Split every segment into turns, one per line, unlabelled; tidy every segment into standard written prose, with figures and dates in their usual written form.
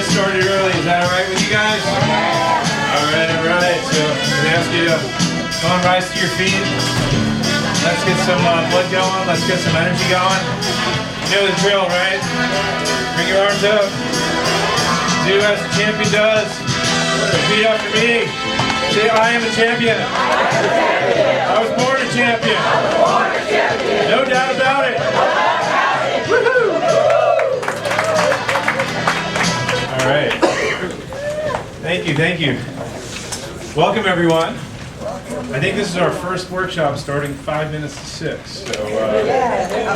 started early. Is that all right with you guys? All right. So I'm going to ask you to go and rise to your feet. Let's get some blood going. Let's get some energy going. You know the drill, right? Bring your arms up. Do as the champion does. Repeat after me. Say, I am a champion. I was born a champion. No doubt about it. Woohoo! All right. Thank you. Welcome, everyone. I think this is our first workshop starting 5 minutes to 6. So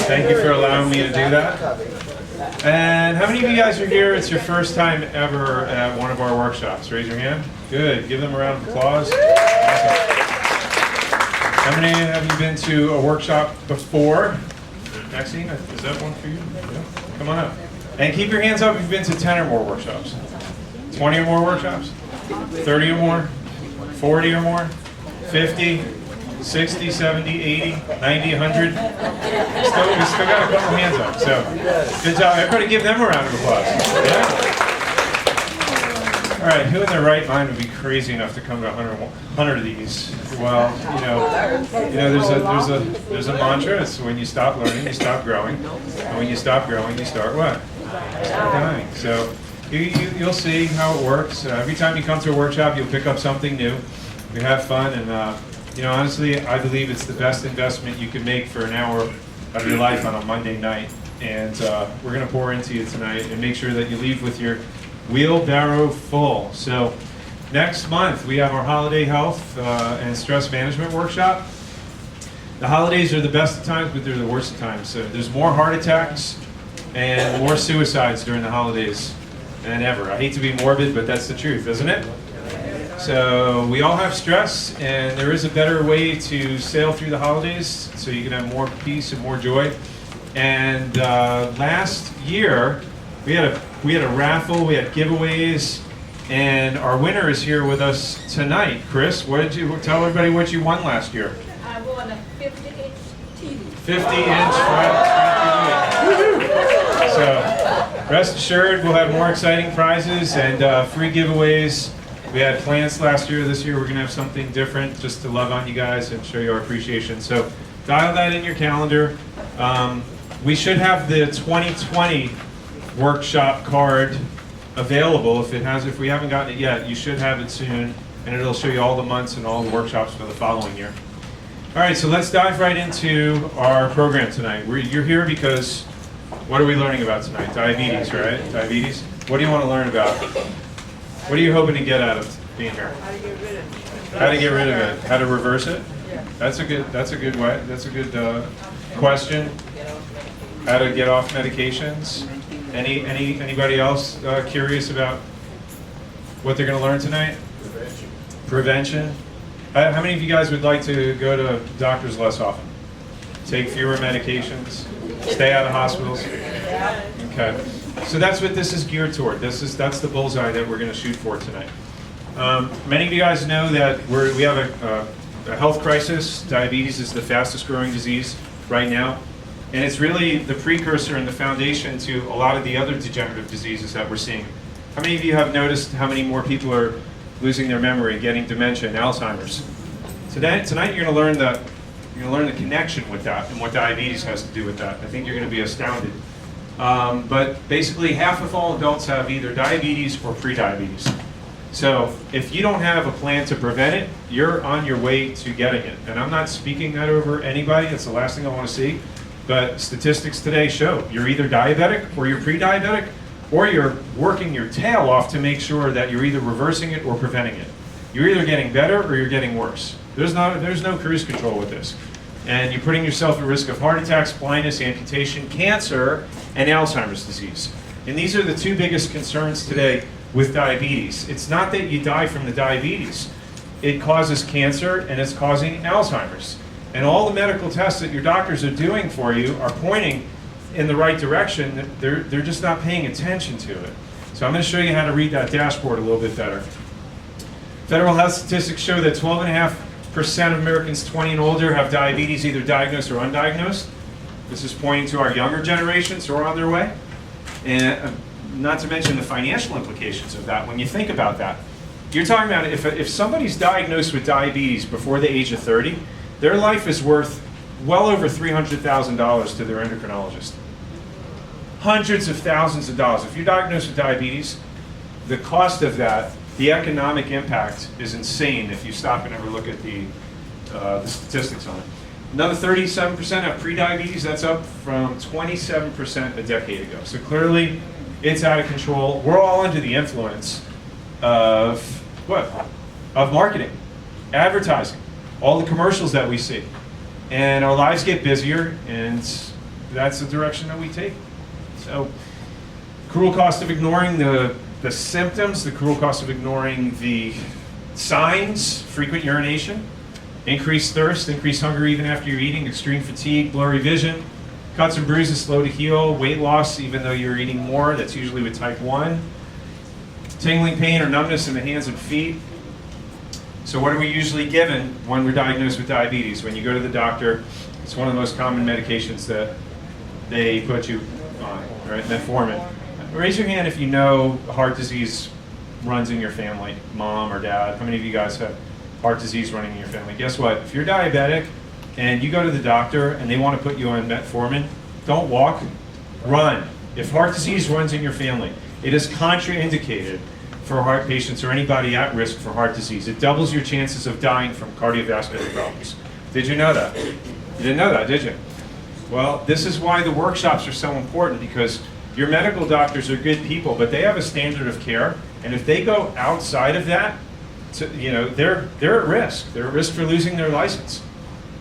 thank you for allowing me to do that. And how many of you guys are here? It's your first time ever at one of our workshops. Raise your hand. Good. Give them a round of applause. Awesome. How many have you been to a workshop before? Maxine, is that one for you? Yeah. Come on up. And keep your hands up if you've been to 10 or more workshops. 20 or more workshops? 30 or more? 40 or more? 50? 60, 70, 80, 90, 100? We still got a couple hands up. So, good job. Everybody give them a round of applause. Yeah? All right, who in their right mind would be crazy enough to come to 100 of these? Well, there's a mantra. It's when you stop learning, you stop growing. And when you stop growing, you start what? You start dying. So you'll see how it works. Every time you come to a workshop, you'll pick up something new. You have fun, and honestly, I believe it's the best investment you can make for an hour of your life on a Monday night. And we're going to pour into you tonight and make sure that you leave with your wheelbarrow full. So next month, we have our holiday health and stress management workshop. The holidays are the best of times, but they're the worst of times. So there's more heart attacks and more suicides during the holidays than ever. I hate to be morbid, but that's the truth, isn't it? So we all have stress, and there is a better way to sail through the holidays so you can have more peace and more joy. And last year, we had a raffle, we had giveaways, and our winner is here with us tonight. Chris, what did you tell everybody what you won last year?
I won a 50-inch TV.
50-inch flat screen TV. So rest assured, we'll have more exciting prizes and free giveaways. We had plans last year. This year we're going to have something different just to love on you guys and show you our appreciation. So dial that in your calendar. We should have the 2020 workshop card available. If we haven't gotten it yet, you should have it soon, and it'll show you all the months and all the workshops for the following year. All right, so let's dive right into our program tonight. You're here because what are we learning about tonight? Diabetes, right? Diabetes. What do you want to learn about? What are you hoping to get out of being here?
How to get rid of it.
How to get rid of it? How to reverse it?
Yeah.
That's a good way. That's a good question. How to get off medications? Anybody else curious about what they're going to learn tonight? Prevention. How many of you guys would like to go to doctors less often? Take fewer medications? Stay out of hospitals? Okay. So that's what this is geared toward. That's the bullseye that we're going to shoot for tonight. Many of you guys know that we have a health crisis. Diabetes is the fastest growing disease right now. And it's really the precursor and the foundation to a lot of the other degenerative diseases that we're seeing. How many of you have noticed how many more people are losing their memory, getting dementia and Alzheimer's? Tonight you're going to learn the connection with that and what diabetes has to do with that. I think you're going to be astounded. But basically half of all adults have either diabetes or prediabetes. So if you don't have a plan to prevent it, you're on your way to getting it. And I'm not speaking that over anybody. That's the last thing I want to see. But statistics today show you're either diabetic or you're pre-diabetic, or you're working your tail off to make sure that you're either reversing it or preventing it. You're either getting better or you're getting worse. There's no cruise control with this. And you're putting yourself at risk of heart attacks, blindness, amputation, cancer, and Alzheimer's disease. And these are the two biggest concerns today with diabetes. It's not that you die from the diabetes. It causes cancer and it's causing Alzheimer's. And all the medical tests that your doctors are doing for you are pointing in the right direction. They're just not paying attention to it. So I'm going to show you how to read that dashboard a little bit better. Federal health statistics show that 12.5% of Americans 20 and older have diabetes, either diagnosed or undiagnosed. This is pointing to our younger generations who are on their way. And not to mention the financial implications of that. When you think about that, you're talking about if somebody's diagnosed with diabetes before the age of 30, their life is worth well over $300,000 to their endocrinologist. Hundreds of thousands of dollars. If you're diagnosed with diabetes, the cost of that, the economic impact is insane if you stop and ever look at the statistics on it. Another 37% have prediabetes. That's up from 27% a decade ago. So clearly, it's out of control. We're all under the influence of what? Of marketing, advertising, all the commercials that we see. And our lives get busier, and that's the direction that we take. So, cruel cost of ignoring the symptoms, the cruel cost of ignoring the signs, frequent urination, increased thirst, increased hunger even after you're eating, extreme fatigue, blurry vision, cuts and bruises slow to heal, weight loss even though you're eating more, that's usually with type 1, tingling pain or numbness in the hands and feet. So what are we usually given when we're diagnosed with diabetes? When you go to the doctor, it's one of the most common medications that they put you on, right? Metformin. Raise your hand if you know heart disease runs in your family, mom or dad. How many of you guys have heart disease running in your family? Guess what? If you're diabetic and you go to the doctor and they want to put you on metformin, don't walk, run. If heart disease runs in your family, it is contraindicated for heart patients or anybody at risk for heart disease. It doubles your chances of dying from cardiovascular problems. Did you know that? You didn't know that, did you? Well, this is why the workshops are so important, because your medical doctors are good people, but they have a standard of care, and if they go outside of that, they're at risk. They're at risk for losing their license.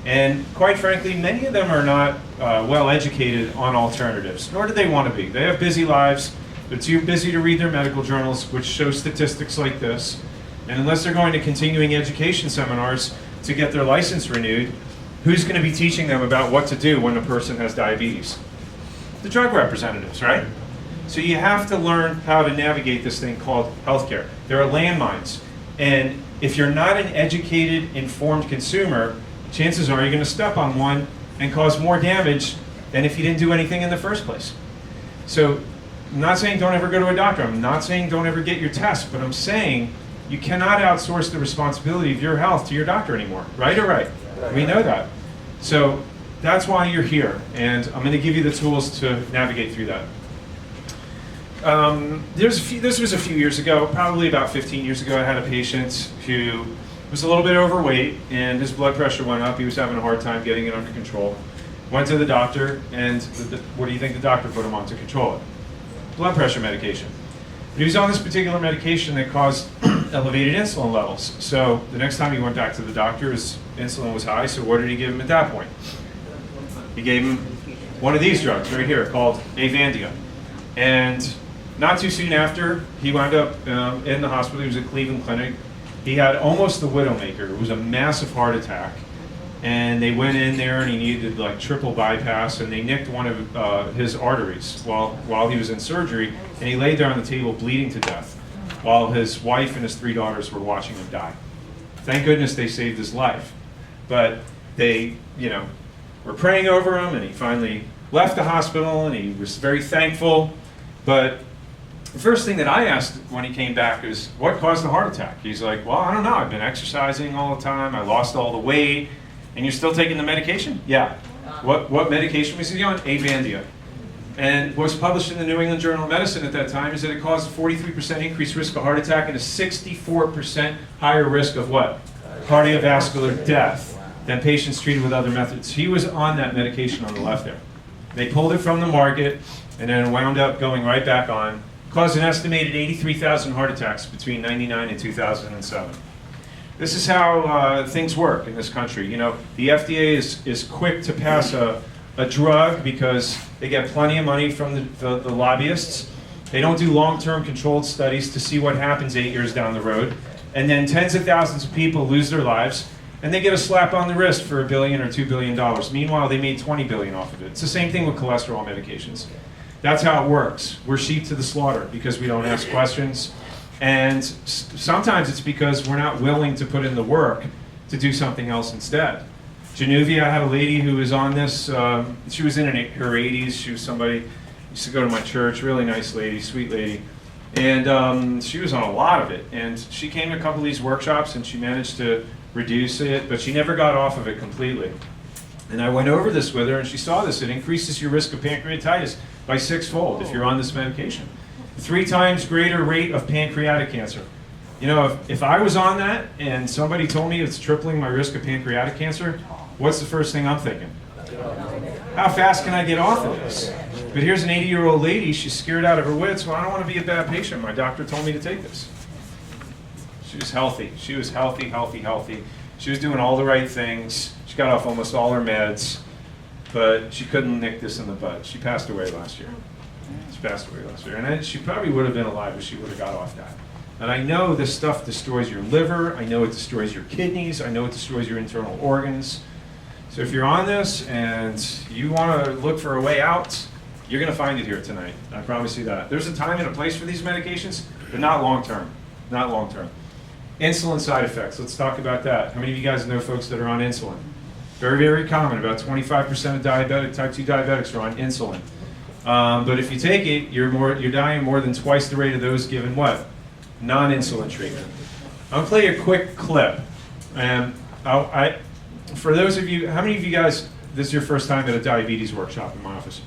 And quite frankly, many of them are not well educated on alternatives, nor do they want to be. They have busy lives. They're too busy to read their medical journals, which show statistics like this. And unless they're going to continuing education seminars to get their license renewed, who's going to be teaching them about what to do when a person has diabetes? The drug representatives, right? So you have to learn how to navigate this thing called healthcare. There are landmines. And if you're not an educated, informed consumer, chances are you're going to step on one and cause more damage than if you didn't do anything in the first place. So I'm not saying don't ever go to a doctor. I'm not saying don't ever get your test. But I'm saying you cannot outsource the responsibility of your health to your doctor anymore. Right or right? We know that. So that's why you're here. And I'm going to give you the tools to navigate through that. This was a few years ago, probably about 15 years ago. I had a patient who was a little bit overweight and his blood pressure went up. He was having a hard time getting it under control. Went to the doctor, and what do you think the doctor put him on to control it? Blood pressure medication. But he was on this particular medication that caused elevated insulin levels. So the next time he went back to the doctor, his insulin was high, so what did he give him at that point? He gave him one of these drugs right here called Avandia. And not too soon after, he wound up in the hospital. He was at Cleveland Clinic. He had almost the widowmaker. It was a massive heart attack. And they went in there and he needed like triple bypass, and they nicked one of his arteries while he was in surgery, and he laid there on the table bleeding to death while his wife and his 3 daughters were watching him die. Thank goodness they saved his life. But they, were praying over him, and he finally left the hospital, and he was very thankful. But the first thing that I asked when he came back is, what caused the heart attack? He's like, well, I don't know. I've been exercising all the time. I lost all the weight. And you're still taking the medication? Yeah. What medication was he on? Avandia. And what was published in the New England Journal of Medicine at that time is that it caused a 43% increased risk of heart attack and a 64% higher risk of what? Cardiovascular death than patients treated with other methods. He was on that medication on the left there. They pulled it from the market, and then it wound up going right back on. Caused an estimated 83,000 heart attacks between 1999 and 2007. This is how things work in this country. The FDA is quick to pass a drug because they get plenty of money from the lobbyists. They don't do long-term controlled studies to see what happens 8 years down the road. And then tens of thousands of people lose their lives, and they get a slap on the wrist for $1 billion or $2 billion. Meanwhile, they made $20 billion off of it. It's the same thing with cholesterol medications. That's how it works. We're sheep to the slaughter because we don't ask questions. And sometimes it's because we're not willing to put in the work to do something else instead. Januvia, I had a lady who was on this, she was in her 80s, she was somebody used to go to my church, really nice lady, sweet lady. And she was on a lot of it. And she came to a couple of these workshops and she managed to reduce it, but she never got off of it completely. And I went over this with her and she saw this. It increases your risk of pancreatitis by 6-fold if you're on this medication. 3 times greater rate of pancreatic cancer. You know, if I was on that and somebody told me it's tripling my risk of pancreatic cancer, what's the first thing I'm thinking? How fast can I get off of this? But here's an 80-year-old lady, she's scared out of her wits. Well, I don't want to be a bad patient. My doctor told me to take this. She was healthy. She was healthy, healthy, healthy. She was doing all the right things. She got off almost all her meds, but she couldn't nick this in the bud. She passed away last year. She passed away last year. And then she probably would have been alive if she would have got off that. And I know this stuff destroys your liver. I know it destroys your kidneys. I know it destroys your internal organs. So if you're on this and you want to look for a way out, you're going to find it here tonight. I promise you that. There's a time and a place for these medications, but not long term. Not long term. Insulin side effects. Let's talk about that. How many of you guys know folks that are on insulin? Very, very common. About 25% of type 2 diabetics are on insulin. But if you take it, you're dying more than twice the rate of those given what? Non-insulin treatment. I'll play a quick clip. And for those of you, how many of you guys, this is your first time at a diabetes workshop in my office?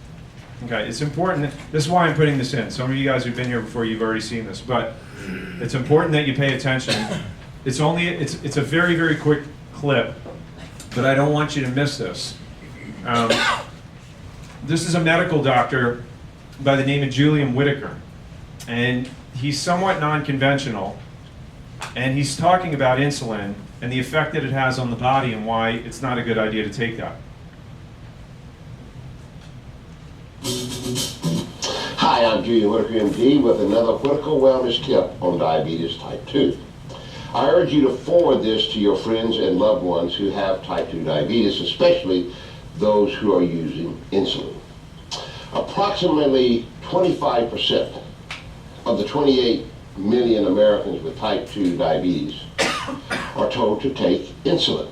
Okay, it's important. This is why I'm putting this in. Some of you guys who've been here before, you've already seen this, but it's important that you pay attention. It's a very, very quick clip, but I don't want you to miss this. This is a medical doctor by the name of Julian Whitaker, and he's somewhat non-conventional, and he's talking about insulin and the effect that it has on the body and why it's not a good idea to take that.
Hi, I'm Julian Whitaker, MD, with another Whitaker Wellness tip on diabetes type 2. I urge you to forward this to your friends and loved ones who have type 2 diabetes, especially those who are using insulin. Approximately 25% of the 28 million Americans with type 2 diabetes are told to take insulin.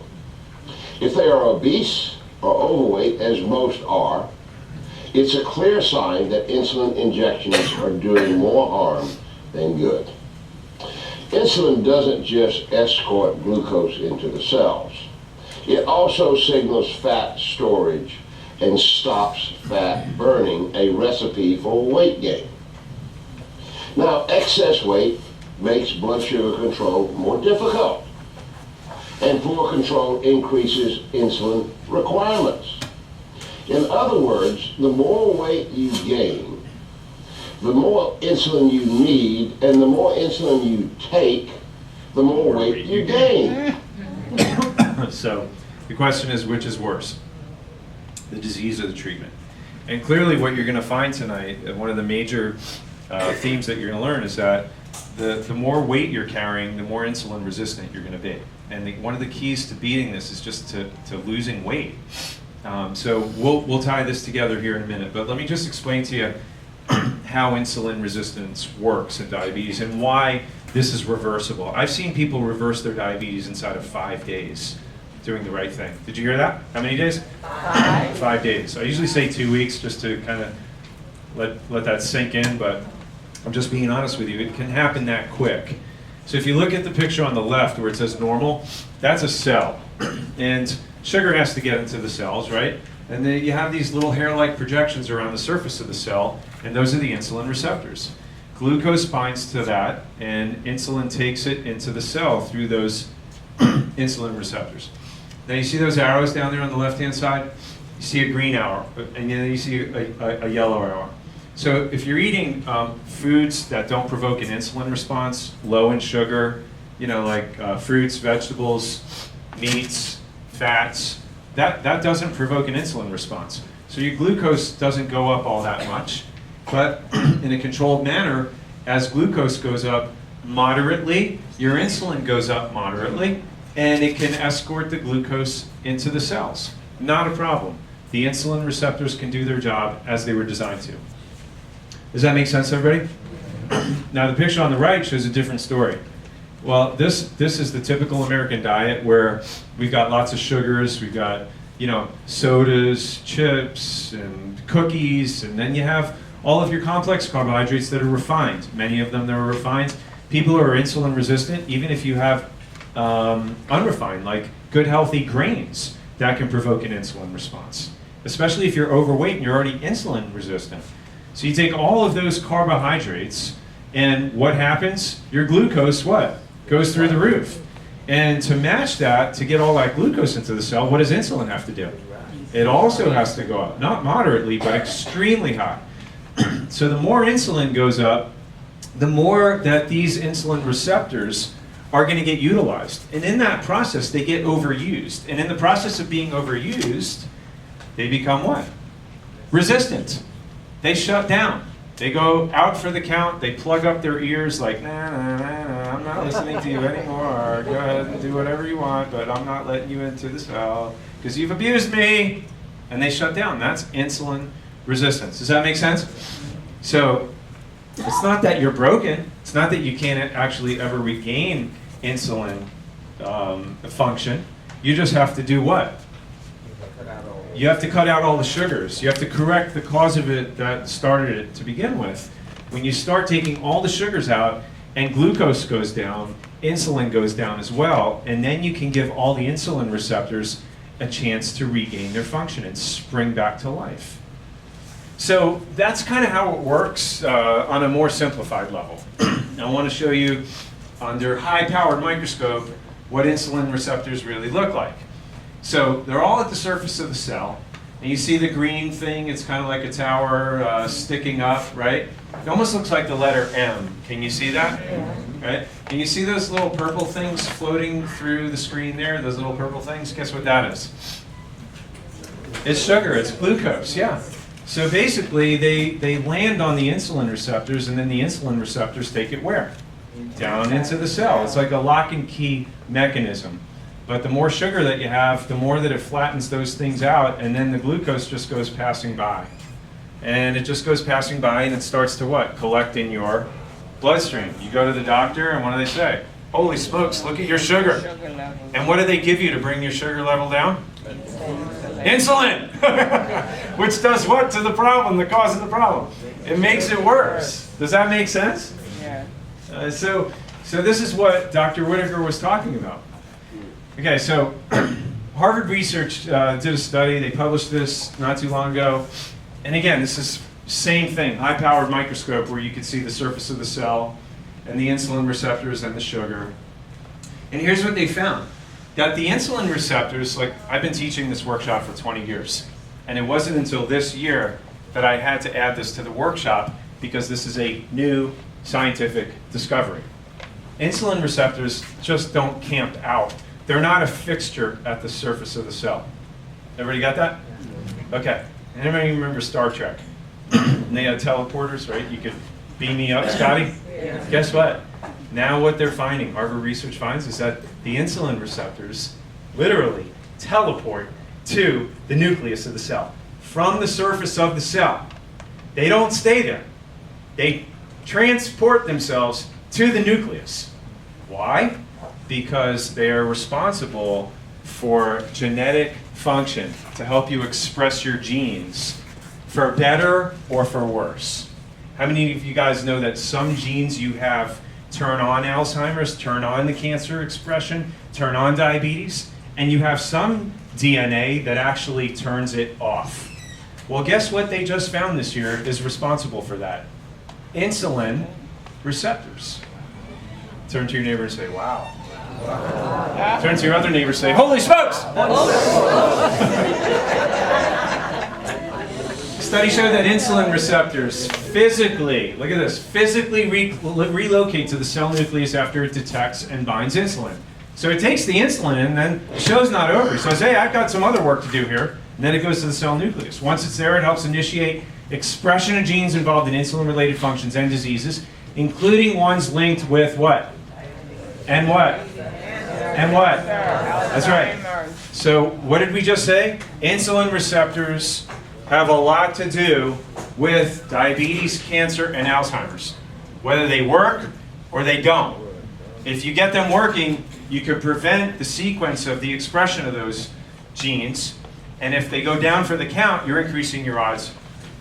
If they are obese or overweight, as most are, it's a clear sign that insulin injections are doing more harm than good. Insulin doesn't just escort glucose into the cells. It also signals fat storage and stops fat burning, a recipe for weight gain. Now, excess weight makes blood sugar control more difficult, and poor control increases insulin requirements. In other words, the more weight you gain, the more insulin you need, and the more insulin you take, the more weight you gain.
So the question is, which is worse, the disease or the treatment? And clearly what you're going to find tonight, one of the major themes that you're going to learn is that the more weight you're carrying, the more insulin resistant you're going to be. And one of the keys to beating this is just to losing weight. So we'll tie this together here in a minute, but let me just explain to you how insulin resistance works in diabetes and why this is reversible. I've seen people reverse their diabetes inside of 5 days doing the right thing. Did you hear that? How many days?
5.
5 days. I usually say 2 weeks just to kind of let that sink in, but I'm just being honest with you. It can happen that quick. So if you look at the picture on the left where it says normal, that's a cell. And sugar has to get into the cells, right? And then you have these little hair-like projections around the surface of the cell, and those are the insulin receptors. Glucose binds to that, and insulin takes it into the cell through those insulin receptors. Now you see those arrows down there on the left-hand side? You see a green arrow, and then you see a yellow arrow. So if you're eating foods that don't provoke an insulin response, low in sugar, like fruits, vegetables, meats, fats, that doesn't provoke an insulin response. So your glucose doesn't go up all that much, but in a controlled manner, as glucose goes up moderately, your insulin goes up moderately, and it can escort the glucose into the cells. Not a problem. The insulin receptors can do their job as they were designed to. Does that make sense to everybody? Now the picture on the right shows a different story. Well, this is the typical American diet where we've got lots of sugars, we've got sodas, chips, and cookies, and then you have all of your complex carbohydrates that are refined, many of them that are refined. People who are insulin resistant, even if you have unrefined, like good healthy grains, that can provoke an insulin response, especially if you're overweight and you're already insulin resistant. So you take all of those carbohydrates, and what happens? Your glucose, what? Goes through the roof. And to match that, to get all that glucose into the cell, what does insulin have to do? It also has to go up, not moderately, but extremely high. So the more insulin goes up, the more that these insulin receptors are going to get utilized. And in that process, they get overused. And in the process of being overused, they become what? Resistant. They shut down. They go out for the count. They plug up their ears like, nah, nah, nah, nah, I'm not listening to you anymore. Go ahead and do whatever you want, but I'm not letting you into the cell because you've abused me. And they shut down. That's insulin resistance. Does that make sense? So it's not that you're broken. It's not that you can't actually ever regain insulin function. You just have to do what? You have to cut out all the sugars. You have to correct the cause of it that started it to begin with. When you start taking all the sugars out and glucose goes down, insulin goes down as well, and then you can give all the insulin receptors a chance to regain their function and spring back to life. So that's kind of how it works on a more simplified level. I want to show you under high-powered microscope what insulin receptors really look like. So they're all at the surface of the cell, and you see the green thing, it's kind of like a tower sticking up, right? It almost looks like the letter M. Can you see that? Right? And you see those little purple things floating through the screen there, those little purple things? Guess what that is? It's sugar, it's glucose, yeah. So basically, they land on the insulin receptors, and then the insulin receptors take it where? Down into the cell. It's like a lock and key mechanism. But the more sugar that you have, the more that it flattens those things out, and then the glucose just goes passing by. And it just goes passing by, and it starts to what? Collect in your bloodstream. You go to the doctor, and what do they say? Holy smokes, look at your sugar. And what do they give you to bring your sugar level down? Insulin! Which does what to the problem, the cause of the problem? It makes it worse. Does that make sense? Yeah. So this is what Dr. Whitaker was talking about. Okay, so Harvard Research did a study. They published this not too long ago. And again, this is same thing, high-powered microscope where you can see the surface of the cell and the insulin receptors and the sugar. And here's what they found. That the insulin receptors, like I've been teaching this workshop for 20 years. And it wasn't until this year that I had to add this to the workshop because this is a new scientific discovery. Insulin receptors just don't camp out. They're not a fixture at the surface of the cell. Everybody got that? Okay. Anybody remember Star Trek? And they had teleporters, right? You could beam me up, Scotty? Yeah. Guess what? Now what they're finding, Harvard Research finds, is that the insulin receptors literally teleport to the nucleus of the cell. From the surface of the cell. They don't stay there. They transport themselves to the nucleus. Why? Because they are responsible for genetic function to help you express your genes for better or for worse. How many of you guys know that some genes you have turn on Alzheimer's, turn on the cancer expression, turn on diabetes, and you have some DNA that actually turns it off? Well, guess what they just found this year is responsible for that? Insulin receptors. Turn to your neighbor and say, wow. Turn to your other neighbor and say, holy smokes! Studies show that insulin receptors physically, look at this, physically relocate to the cell nucleus after it detects and binds insulin. So it takes the insulin and then the show's not over. It says, hey, I've got some other work to do here. And then it goes to the cell nucleus. Once it's there, it helps initiate expression of genes involved in insulin-related functions and diseases, including ones linked with what? And what? And what? That's right. So what did we just say? Insulin receptors have a lot to do with diabetes, cancer, and Alzheimer's. Whether they work or they don't. If you get them working, you could prevent the sequence of the expression of those genes. And if they go down for the count, you're increasing your odds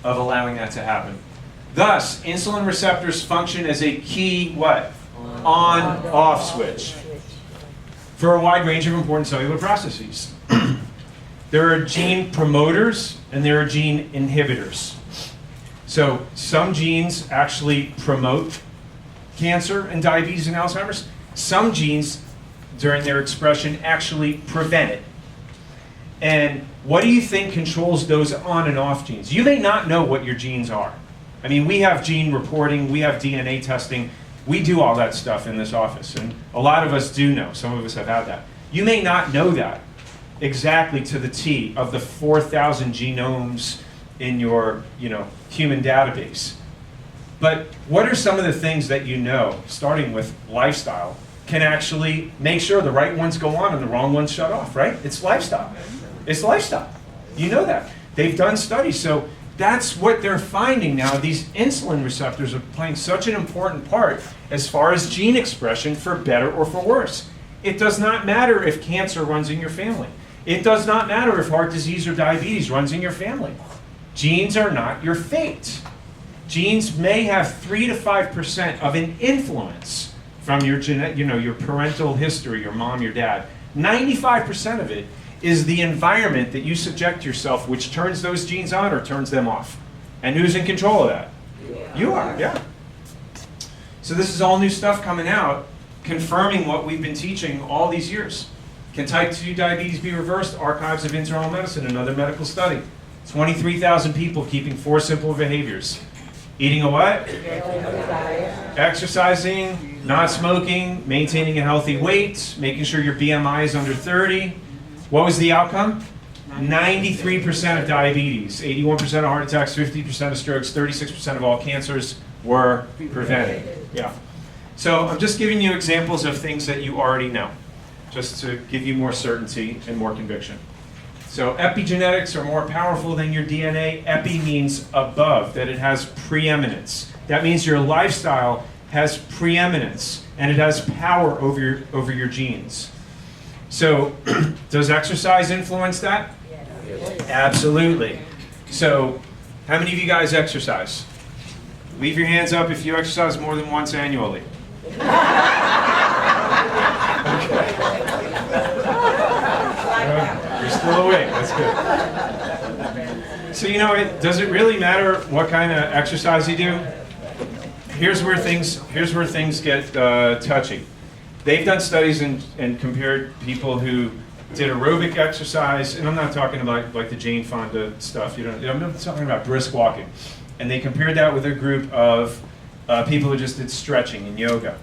of allowing that to happen. Thus, insulin receptors function as a key what? On-off switch for a wide range of important cellular processes. There are gene promoters and there are gene inhibitors. So some genes actually promote cancer and diabetes and Alzheimer's. Some genes, during their expression, actually prevent it. And what do you think controls those on and off genes? You may not know what your genes are. I mean, we have gene reporting, we have DNA testing, we do all that stuff in this office, and a lot of us do know. Some of us have had that. You may not know that exactly to the T of the 4,000 genomes in your, human database. But what are some of the things that you know, starting with lifestyle, can actually make sure the right ones go on and the wrong ones shut off, right? It's lifestyle. It's lifestyle. You know that. They've done studies, so that's what they're finding now. These insulin receptors are playing such an important part as far as gene expression, for better or for worse. It does not matter if cancer runs in your family. It does not matter if heart disease or diabetes runs in your family. Genes are not your fate. Genes may have 3 to 5% of an influence from your your parental history, your mom, your dad. 95% of it is the environment that you subject yourself, which turns those genes on or turns them off. And who's in control of that? You are, yeah. So this is all new stuff coming out, confirming what we've been teaching all these years. Can type 2 diabetes be reversed? Archives of Internal Medicine, another medical study. 23,000 people keeping 4 simple behaviors. Eating a what? Exercising, not smoking, maintaining a healthy weight, making sure your BMI is under 30. What was the outcome? 93% of diabetes, 81% of heart attacks, 50% of strokes, 36% of all cancers were prevented. Yeah. So I'm just giving you examples of things that you already know, just to give you more certainty and more conviction. So epigenetics are more powerful than your DNA. Epi means above, that it has preeminence. That means your lifestyle has preeminence and it has power over your genes. So does exercise influence that? Yes. Absolutely. So how many of you guys exercise? Leave your hands up if you exercise more than once annually. You're still awake, that's good. So does it really matter what kind of exercise you do? Here's where things get touchy. They've done studies and compared people who did aerobic exercise, and I'm not talking about like the Jane Fonda stuff, I'm talking about brisk walking. And they compared that with a group of people who just did stretching and yoga.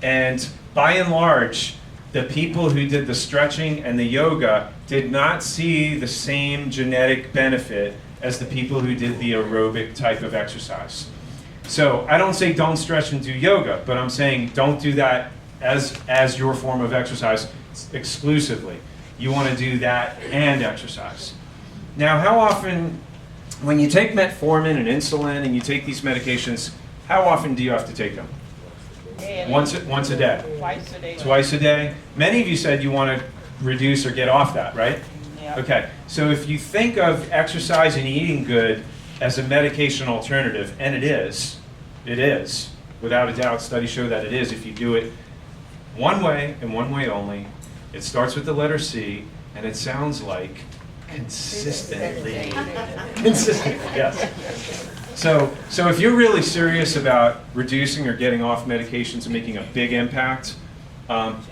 And by and large, the people who did the stretching and the yoga did not see the same genetic benefit as the people who did the aerobic type of exercise. So I don't say don't stretch and do yoga, but I'm saying don't do that as your form of exercise exclusively. You want to do that and exercise. Now, how often, when you take metformin and insulin and you take these medications, how often do you have to take them?
Daily.
Once a day?
Twice a day.
Twice a day? Many of you said you want to reduce or get off that, right?
Yeah.
Okay, so if you think of exercise and eating good as a medication alternative, and it is, without a doubt, studies show that it is if you do it one way and one way only. It starts with the letter C, and it sounds like consistently. Consistently, yes. So if you're really serious about reducing or getting off medications and making a big impact,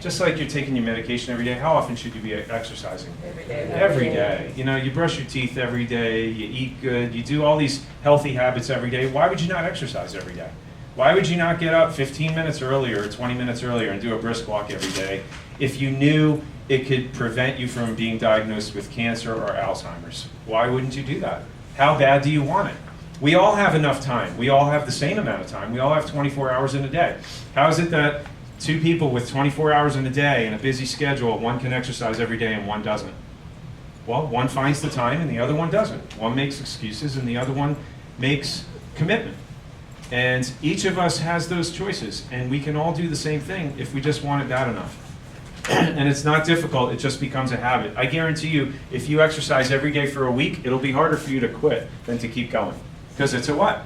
just like you're taking your medication every day, how often should you be exercising?
Every day.
Every day. You brush your teeth every day, you eat good, you do all these healthy habits every day. Why would you not exercise every day? Why would you not get up 15 minutes earlier or 20 minutes earlier and do a brisk walk every day if you knew it could prevent you from being diagnosed with cancer or Alzheimer's? Why wouldn't you do that? How bad do you want it? We all have enough time. We all have the same amount of time. We all have 24 hours in a day. How is it that 2 people with 24 hours in a day and a busy schedule, one can exercise every day and one doesn't? Well, one finds the time and the other one doesn't. One makes excuses and the other one makes commitment. And each of us has those choices, and we can all do the same thing if we just want it bad enough. And it's not difficult, it just becomes a habit. I guarantee you, if you exercise every day for a week, it'll be harder for you to quit than to keep going. Because it's a what?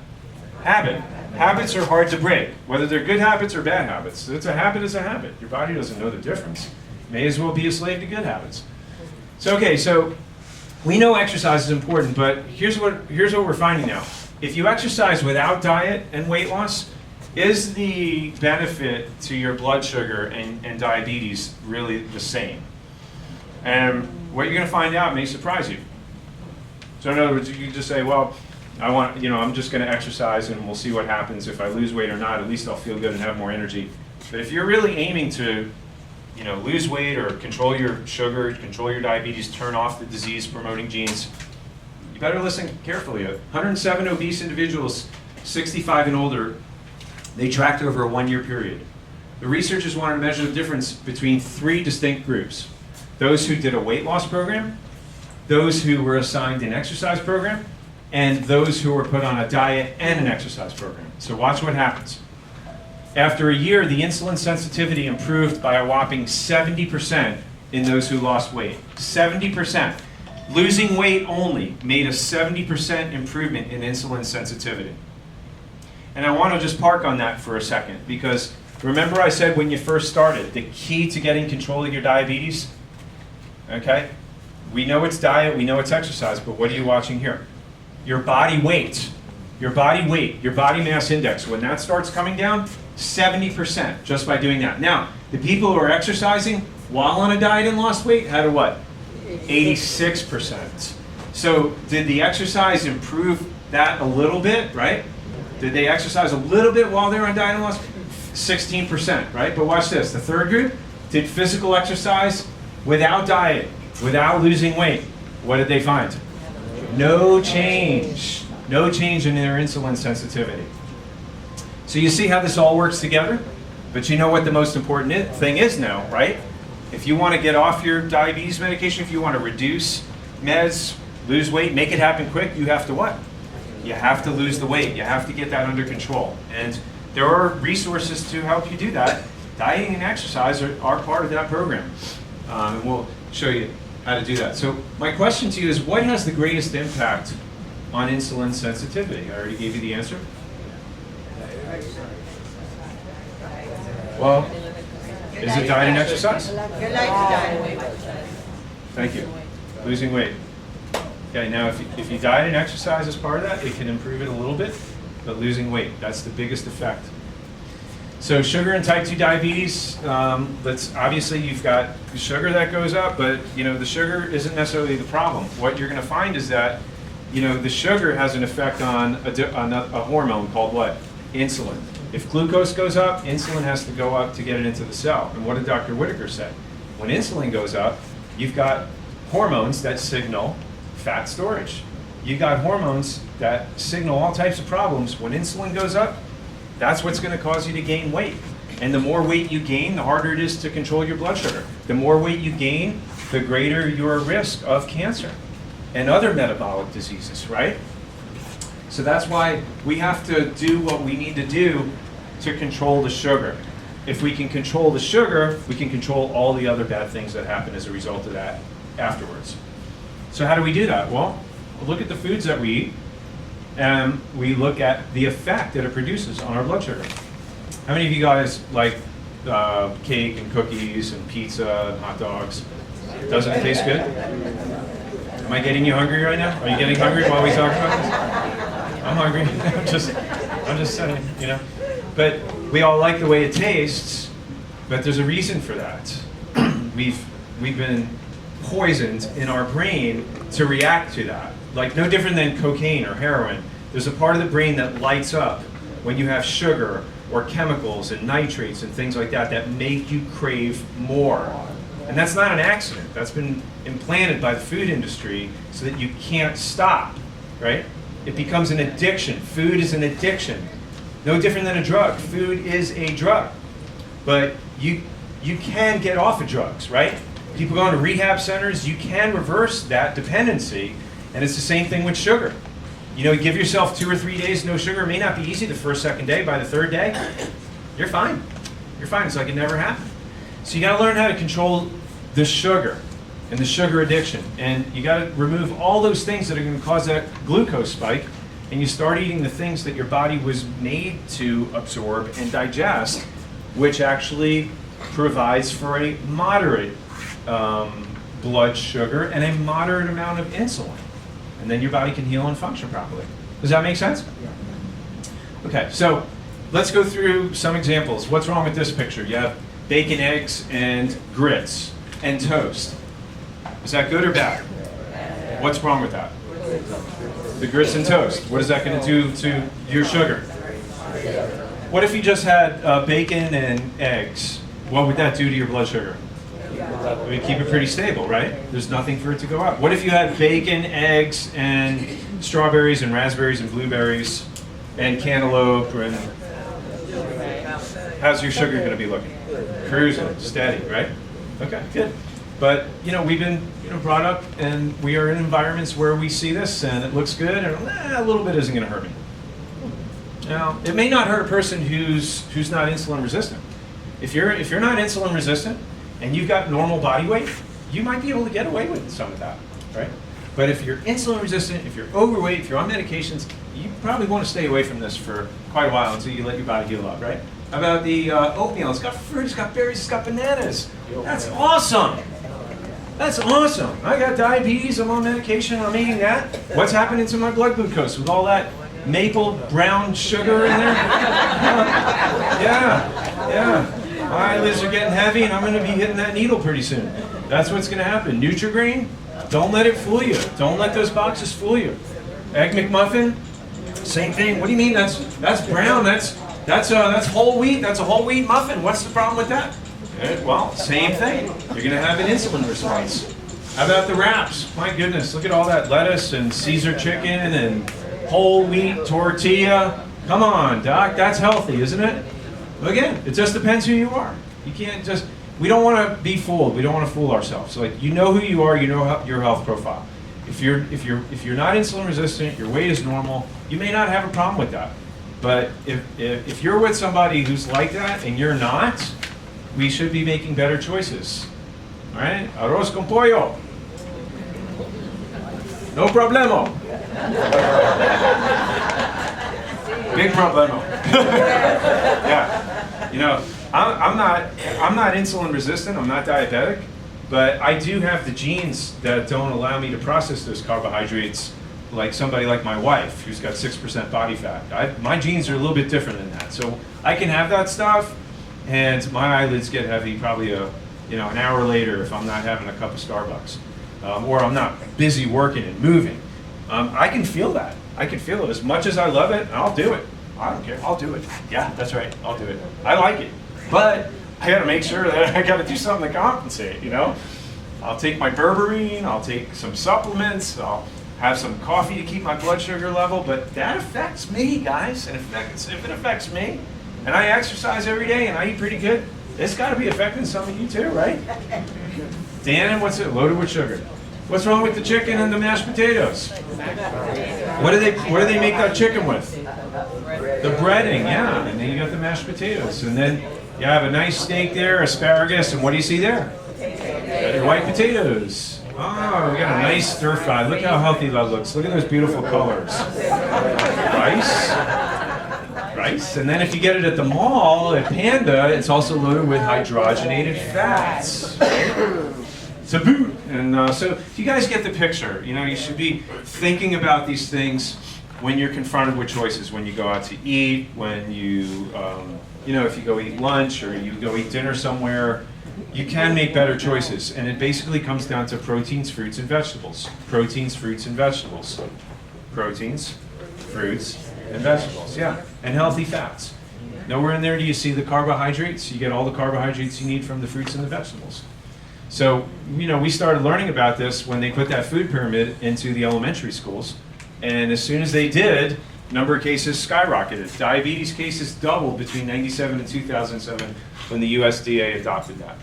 Habit. Habits are hard to break, whether they're good habits or bad habits. It's a habit is a habit. Your body doesn't know the difference. May as well be a slave to good habits. So, okay, so we know exercise is important, but here's what we're finding now. If you exercise without diet and weight loss, is the benefit to your blood sugar and diabetes really the same? And what you're going to find out may surprise you. So in other words, you can just say, well, I'm just going to exercise and we'll see what happens. If I lose weight or not, at least I'll feel good and have more energy. But if you're really aiming to, lose weight or control your sugar, control your diabetes, turn off the disease-promoting genes, you better listen carefully. 107 obese individuals, 65 and older, they tracked over a 1-year period. The researchers wanted to measure the difference between 3 distinct groups. Those who did a weight loss program, those who were assigned an exercise program, and those who were put on a diet and an exercise program. So watch what happens. After a year, the insulin sensitivity improved by a whopping 70% in those who lost weight. 70%. Losing weight only made a 70% improvement in insulin sensitivity. And I want to just park on that for a second, because remember I said when you first started, the key to getting control of your diabetes, okay? We know it's diet, we know it's exercise, but what are you watching here? Your body weight, your body mass index, when that starts coming down, 70% just by doing that. Now, the people who are exercising while on a diet and lost weight had a what? 86%. So did the exercise improve that a little bit, right? Did they exercise a little bit while they were on diet and lost? 16%, right? But watch this, the third group did physical exercise without diet, without losing weight. What did they find? No change. No change in their insulin sensitivity. So you see how this all works together? But you know what the most important thing is now, right? If you want to get off your diabetes medication, if you want to reduce meds, lose weight, make it happen quick, you have to what? You have to lose the weight. You have to get that under control. And there are resources to help you do that. Dieting and exercise are part of that program. And we'll show you how to do that. So my question to you is, what has the greatest impact on insulin sensitivity? I already gave you the answer. Well, is it diet and exercise? Thank you. Losing weight. Okay, now if you diet and exercise as part of that, it can improve it a little bit, but losing weight, that's the biggest effect. So sugar and type 2 diabetes, obviously you've got sugar that goes up, but the sugar isn't necessarily the problem. What you're going to find is that the sugar has an effect on a hormone called what? Insulin. If glucose goes up, insulin has to go up to get it into the cell. And what did Dr. Whitaker say? When insulin goes up, you've got hormones that signal fat storage. You've got hormones that signal all types of problems. When insulin goes up, that's what's going to cause you to gain weight. And the more weight you gain, the harder it is to control your blood sugar. The more weight you gain, the greater your risk of cancer and other metabolic diseases, right? So that's why we have to do what we need to do to control the sugar. If we can control the sugar, we can control all the other bad things that happen as a result of that afterwards. So how do we do that? Well, we'll look at the foods that we eat, and we look at the effect that it produces on our blood sugar. How many of you guys like cake and cookies and pizza and hot dogs? Doesn't it taste good? Am I getting you hungry right now? Are you getting hungry while we talk about this? I'm hungry. I'm just saying, But we all like the way it tastes, but there's a reason for that. We've been poisoned in our brain to react to that. Like no different than cocaine or heroin. There's a part of the brain that lights up when you have sugar or chemicals and nitrates and things like that that make you crave more. And that's not an accident. That's been implanted by the food industry so that you can't stop, right? It becomes an addiction. Food is an addiction. No different than a drug. Food is a drug. But you can get off of drugs, right? People go into rehab centers, you can reverse that dependency, and it's the same thing with sugar. Give yourself 2 or 3 days no sugar. It may not be easy the first, second day. By the third day, you're fine. You're fine. It's like it never happened. So you got to learn how to control the sugar and the sugar addiction. And you got to remove all those things that are going to cause that glucose spike and you start eating the things that your body was made to absorb and digest, which actually provides for a moderate blood sugar and a moderate amount of insulin. And then your body can heal and function properly. Does that make sense? Okay, so let's go through some examples. What's wrong with this picture? You have bacon, eggs, and grits, and toast. Is that good or bad? What's wrong with that? The grits and toast. What is that going to do to your sugar? What if you just had bacon and eggs? What would that do to your blood sugar? It would keep it pretty stable, right? There's nothing for it to go up. What if you had bacon, eggs, and strawberries, and raspberries, and blueberries, and cantaloupe, and how's your sugar going to be looking? Cruising, steady, right? Okay, good. But, we've been brought up, and we are in environments where we see this, and it looks good, and a little bit isn't going to hurt me. Now, it may not hurt a person who's not insulin resistant. If you're not insulin resistant, and you've got normal body weight, you might be able to get away with some of that, right? But if you're insulin resistant, if you're overweight, if you're on medications, you probably want to stay away from this for quite a while until you let your body heal up, right? How about the oatmeal? It's got fruit, it's got berries, it's got bananas. That's awesome. That's awesome. I got diabetes, I'm on medication, I'm eating that. What's happening to my blood glucose with all that maple brown sugar in there? Yeah. My eyelids are getting heavy, and I'm going to be hitting that needle pretty soon. That's what's going to happen. Nutri-Grain, don't let it fool you. Don't let those boxes fool you. Egg McMuffin, same thing. What do you mean? That's brown. That's whole wheat. That's a whole wheat muffin. What's the problem with that? Well, same thing. You're going to have an insulin response. How about the wraps? My goodness, look at all that lettuce and Caesar chicken and whole wheat tortilla. Come on, Doc, that's healthy, isn't it? Again, it just depends who you are. You can't just, we don't want to be fooled. We don't want to fool ourselves. So, you know who you are, you know your health profile. If you're not insulin resistant, your weight is normal, you may not have a problem with that. But if you're with somebody who's like that and you're not, we should be making better choices. All right? Arroz con pollo. No problemo. Big problemo. Yeah. I'm not insulin resistant, I'm not diabetic, but I do have the genes that don't allow me to process those carbohydrates like somebody like my wife who's got 6% body fat. My genes are a little bit different than that. So I can have that stuff and my eyelids get heavy probably an hour later if I'm not having a cup of Starbucks. Or I'm not busy working and moving. I can feel that. I can feel it. As much as I love it, I'll do it. I don't care. I'll do it. Yeah, that's right. I'll do it. I like it. But I got to make sure that I got to do something to compensate, I'll take my berberine, I'll take some supplements, I'll have some coffee to keep my blood sugar level, but that affects me, guys. And if it affects me, and I exercise every day and I eat pretty good, it's got to be affecting some of you too, right? Dan, what's it? Loaded with sugar. What's wrong with the chicken and the mashed potatoes? What do they make that chicken with? The breading, yeah. And then you got the mashed potatoes. And then you have a nice steak there, asparagus, and what do you see there? Got your white potatoes. Oh, we got a nice stir fry. Look how healthy that looks. Look at those beautiful colors. Rice. And then if you get it at the mall, at Panda, it's also loaded with hydrogenated fats. It's a boot. And so you guys get the picture. You should be thinking about these things when you're confronted with choices, when you go out to eat, when you, if you go eat lunch or you go eat dinner somewhere, you can make better choices. And it basically comes down to proteins, fruits, and vegetables. Proteins, fruits, and vegetables. Proteins, fruits, and vegetables, yeah. And healthy fats. Nowhere in there do you see the carbohydrates. You get all the carbohydrates you need from the fruits and the vegetables. So, we started learning about this when they put that food pyramid into the elementary schools. And as soon as they did, number of cases skyrocketed. Diabetes cases doubled between 1997 and 2007 when the USDA adopted that.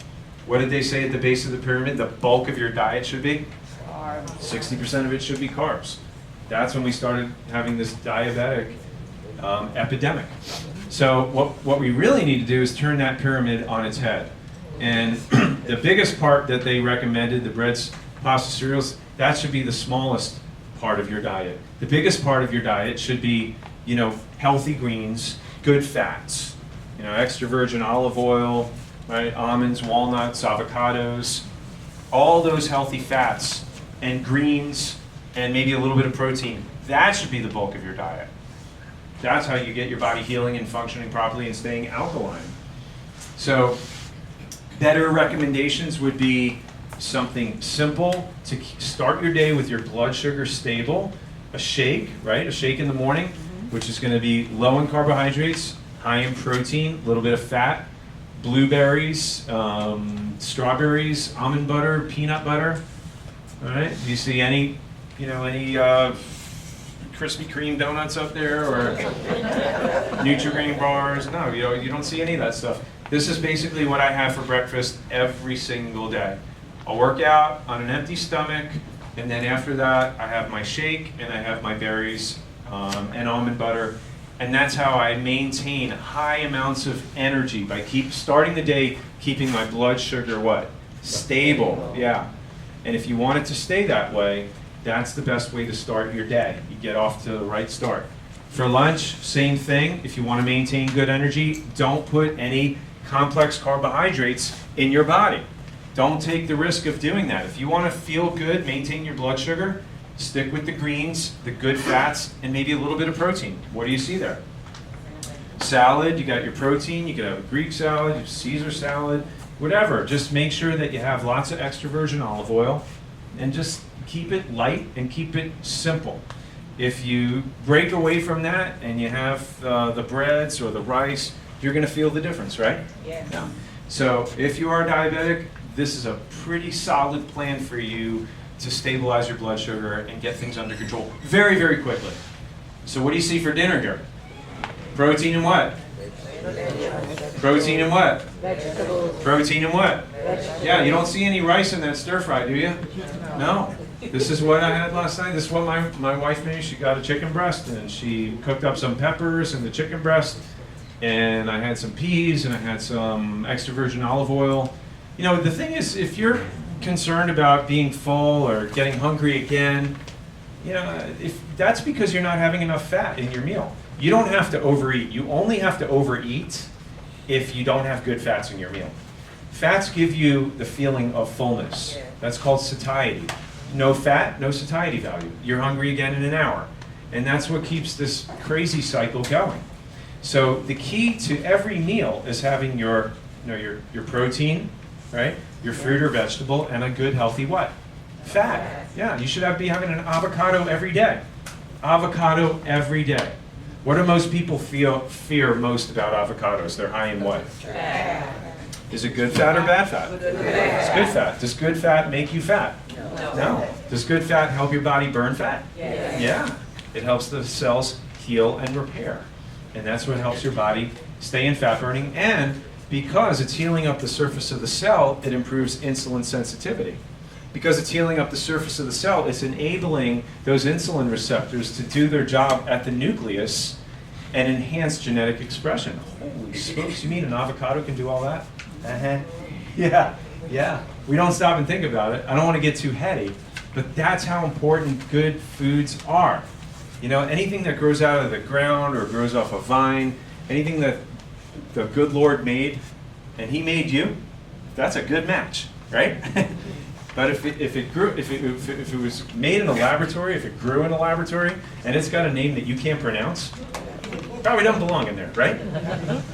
What did they say at the base of the pyramid? The bulk of your diet should be? 60% of it should be carbs. That's when we started having this diabetic epidemic. So what we really need to do is turn that pyramid on its head. And the biggest part that they recommended, the breads, pasta, cereals, that should be the smallest part of your diet. The biggest part of your diet should be, healthy greens, good fats, extra virgin olive oil, right? Almonds, walnuts, avocados, all those healthy fats and greens and maybe a little bit of protein. That should be the bulk of your diet. That's how you get your body healing and functioning properly and staying alkaline. So better recommendations would be something simple to start your day with your blood sugar stable. A shake, right? A shake in the morning, which is going to be low in carbohydrates, high in protein, a little bit of fat, blueberries, strawberries, almond butter, peanut butter. All right. Do you see any Krispy Kreme donuts up there or Nutri-Grain bars? No, you don't see any of that stuff. This is basically what I have for breakfast every single day. I'll work out on an empty stomach, and then after that, I have my shake and I have my berries and almond butter. And that's how I maintain high amounts of energy by starting the day, keeping my blood sugar what? Stable, yeah. And if you want it to stay that way, that's the best way to start your day. You get off to the right start. For lunch, same thing. If you want to maintain good energy, don't put any complex carbohydrates in your body. Don't take the risk of doing that. If you want to feel good, maintain your blood sugar, stick with the greens, the good fats, and maybe a little bit of protein. What do you see there? Salad, you got your protein, you could have a Greek salad, Caesar salad, whatever. Just make sure that you have lots of extra virgin olive oil and just keep it light and keep it simple. If you break away from that and you have the breads or the rice, you're going to feel the difference, right?
Yeah.
So if you are diabetic, this is a pretty solid plan for you to stabilize your blood sugar and get things under control very, very quickly. So what do you see for dinner here? Protein and what? Protein and what?
Vegetables.
Protein and what? Yeah, you don't see any rice in that stir fry, do you? No. This is what I had last night. This is what my wife made. She got a chicken breast and she cooked up some peppers in the chicken breast. And I had some peas and I had some extra virgin olive oil. The thing is, if you're concerned about being full or getting hungry again, if that's because you're not having enough fat in your meal. You don't have to overeat. You only have to overeat if you don't have good fats in your meal. Fats give you the feeling of fullness. That's called satiety. No fat, no satiety value. You're hungry again in an hour. And that's what keeps this crazy cycle going. So the key to every meal is having your protein, right? Your fruit or vegetable, and a good healthy what? Fat. Yeah, you should be having an avocado every day. Avocado every day. What do most people fear most about avocados? They're high in what? Is it good fat or bad fat? It's good fat. Does good fat make you fat? No. Does good fat help your body burn fat? Yeah. It helps the cells heal and repair. And that's what helps your body stay in fat burning. And because it's healing up the surface of the cell, it improves insulin sensitivity. Because it's healing up the surface of the cell, it's enabling those insulin receptors to do their job at the nucleus and enhance genetic expression. Holy smokes, you mean an avocado can do all that? Yeah. We don't stop and think about it. I don't want to get too heady, but that's how important good foods are. Anything that grows out of the ground or grows off a vine, anything that the good Lord made, and He made you, that's a good match, right? But if it was made in a laboratory, if it grew in a laboratory, and it's got a name that you can't pronounce, probably doesn't belong in there, right?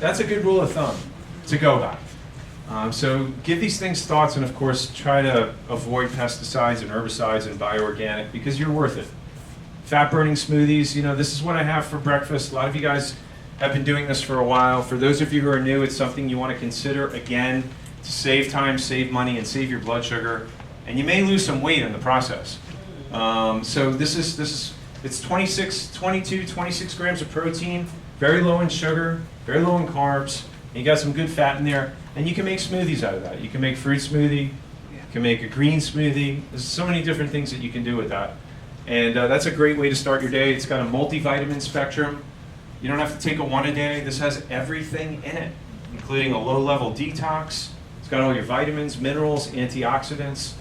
That's a good rule of thumb to go by. So give these things thoughts, and of course try to avoid pesticides and herbicides and bioorganic because you're worth it. Fat burning smoothies, this is what I have for breakfast. A lot of you guys have been doing this for a while. For those of you who are new, it's something you want to consider again to save time, save money, and save your blood sugar. And you may lose some weight in the process. So it's 26 grams of protein, very low in sugar, very low in carbs. And you got some good fat in there, and you can make smoothies out of that. You can make fruit smoothie, you can make a green smoothie. There's so many different things that you can do with that. And that's a great way to start your day. It's got a multivitamin spectrum. You don't have to take one a day. This has everything in it, including a low-level detox. It's got all your vitamins, minerals, antioxidants.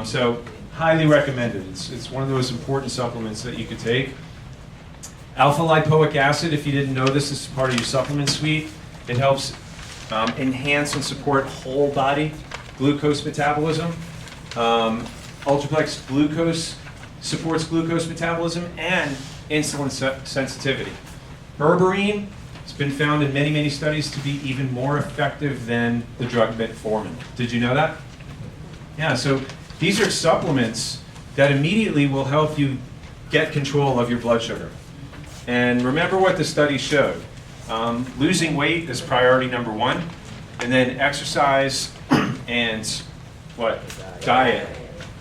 So highly recommended. It's one of those important supplements that you could take. Alpha lipoic acid, if you didn't know this is part of your supplement suite. It helps enhance and support whole body glucose metabolism. Ultraplex glucose supports glucose metabolism and insulin sensitivity. Berberine has been found in many, many studies to be even more effective than the drug metformin. Did you know that? Yeah, so these are supplements that immediately will help you get control of your blood sugar. And remember what the study showed. Losing weight is priority number one, and then exercise and what? Diet.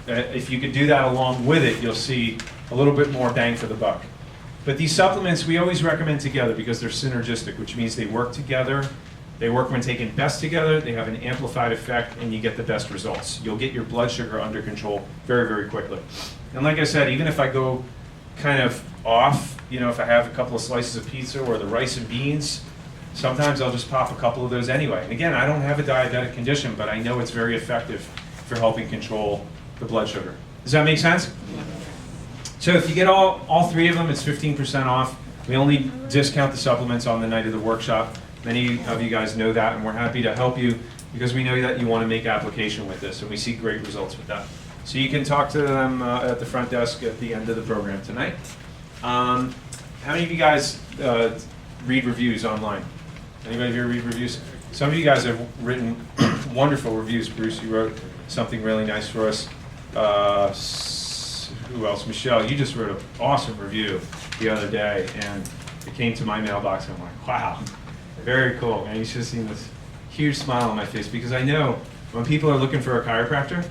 If you could do that along with it, you'll see a little bit more bang for the buck. But these supplements we always recommend together because they're synergistic, which means they work together. They work when taken best together, they have an amplified effect, and you get the best results. You'll get your blood sugar under control very, very quickly. And like I said, even if I go kind of off, if I have a couple of slices of pizza or the rice and beans, sometimes I'll just pop a couple of those anyway. And again, I don't have a diabetic condition, but I know it's very effective for helping control the blood sugar. Does that make sense? So if you get all three of them, it's 15% off. We only discount the supplements on the night of the workshop. Many of you guys know that, and we're happy to help you because we know that you want to make application with this, and we see great results with that. So you can talk to them at the front desk at the end of the program tonight. How many of you guys read reviews online? Anybody here read reviews? Some of you guys have written wonderful reviews. Bruce, you wrote something really nice for us. Who else? Michelle, you just wrote an awesome review the other day, and it came to my mailbox, and I'm like, wow, very cool. And you should have seen this huge smile on my face, because I know when people are looking for a chiropractor,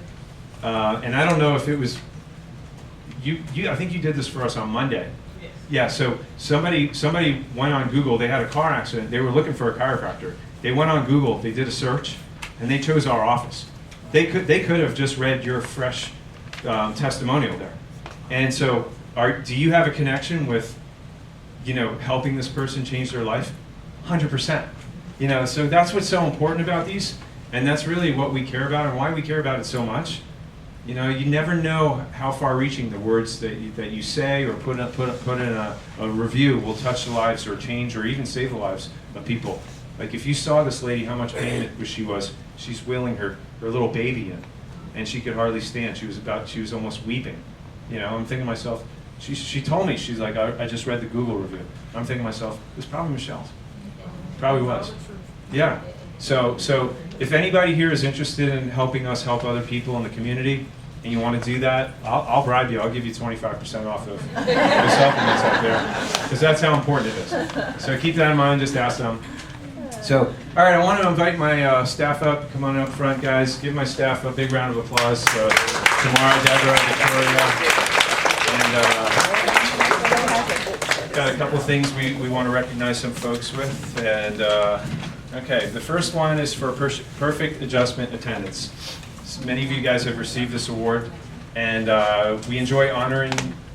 and I don't know if it was, I think you did this for us on Monday.
Yes.
Yeah, so somebody went on Google, they had a car accident, they were looking for a chiropractor. They went on Google, they did a search, and they chose our office. They could have just read your fresh testimonial there. And so, do you have a connection with, helping this person change their life? 100%. So that's what's so important about these, and that's really what we care about and why we care about it so much. You never know how far-reaching the words that you say or put in a review will touch the lives or change or even save the lives of people. Like if you saw this lady, how much pain she's wheeling her little baby in, and she could hardly stand. She was almost weeping. I'm thinking to myself, she told me, she's like, I just read the Google review. I'm thinking to myself, it was probably Michelle's. Probably was. Yeah. So if anybody here is interested in helping us help other people in the community, and you want to do that, I'll bribe you. I'll give you 25% off of the supplements out there, because that's how important it is. So keep that in mind. Just ask them. So, all right, I want to invite my staff up. Come on up front, guys. Give my staff a big round of applause. Tamara, Deborah, Victoria, and got a couple of things we want to recognize some folks with. And okay, the first one is for perfect adjustment attendance. So many of you guys have received this award, and we enjoy honoring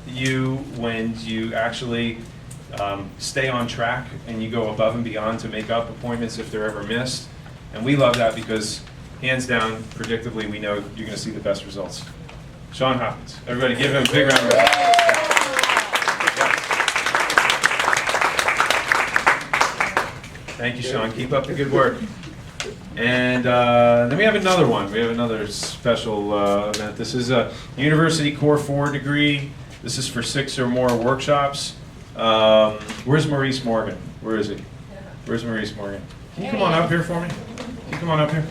you when you actually stay on track and you go above and beyond to make up appointments if they're ever missed. And we love that because, hands down, predictably, we know you're going to see the best results. Sean Hopkins. Everybody give him a big round of applause. Thank you, Sean. Keep up the good work. And then we have another one. We have another special event. This is a University Core 4 degree. This is for 6 or more workshops. Where's Maurice Morgan? Where is he? Where's Maurice Morgan? Can you come on up here for me? Can you come on up here?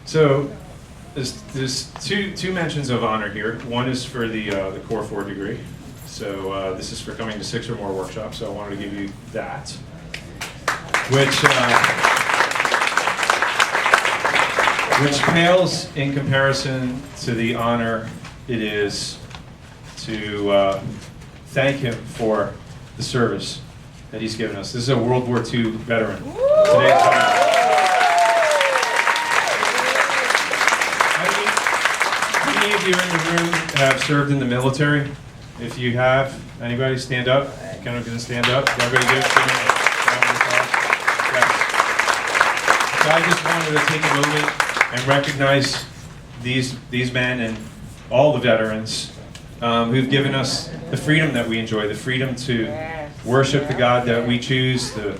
So there's two mentions of honor here. One is for the Core 4 degree. So this is for coming to 6 or more workshops. So I wanted to give you that, which pales in comparison to the honor it is to thank him for the service that he's given us. This is a World War II veteran. Today's honor. How many of you in the room have served in the military? If you have, anybody stand up? Kind of gonna stand up? Everybody give them a round of applause? Yes. So I just wanted to take a moment and recognize these men and all the veterans who've given us the freedom that we enjoy, the freedom to worship the God that we choose, to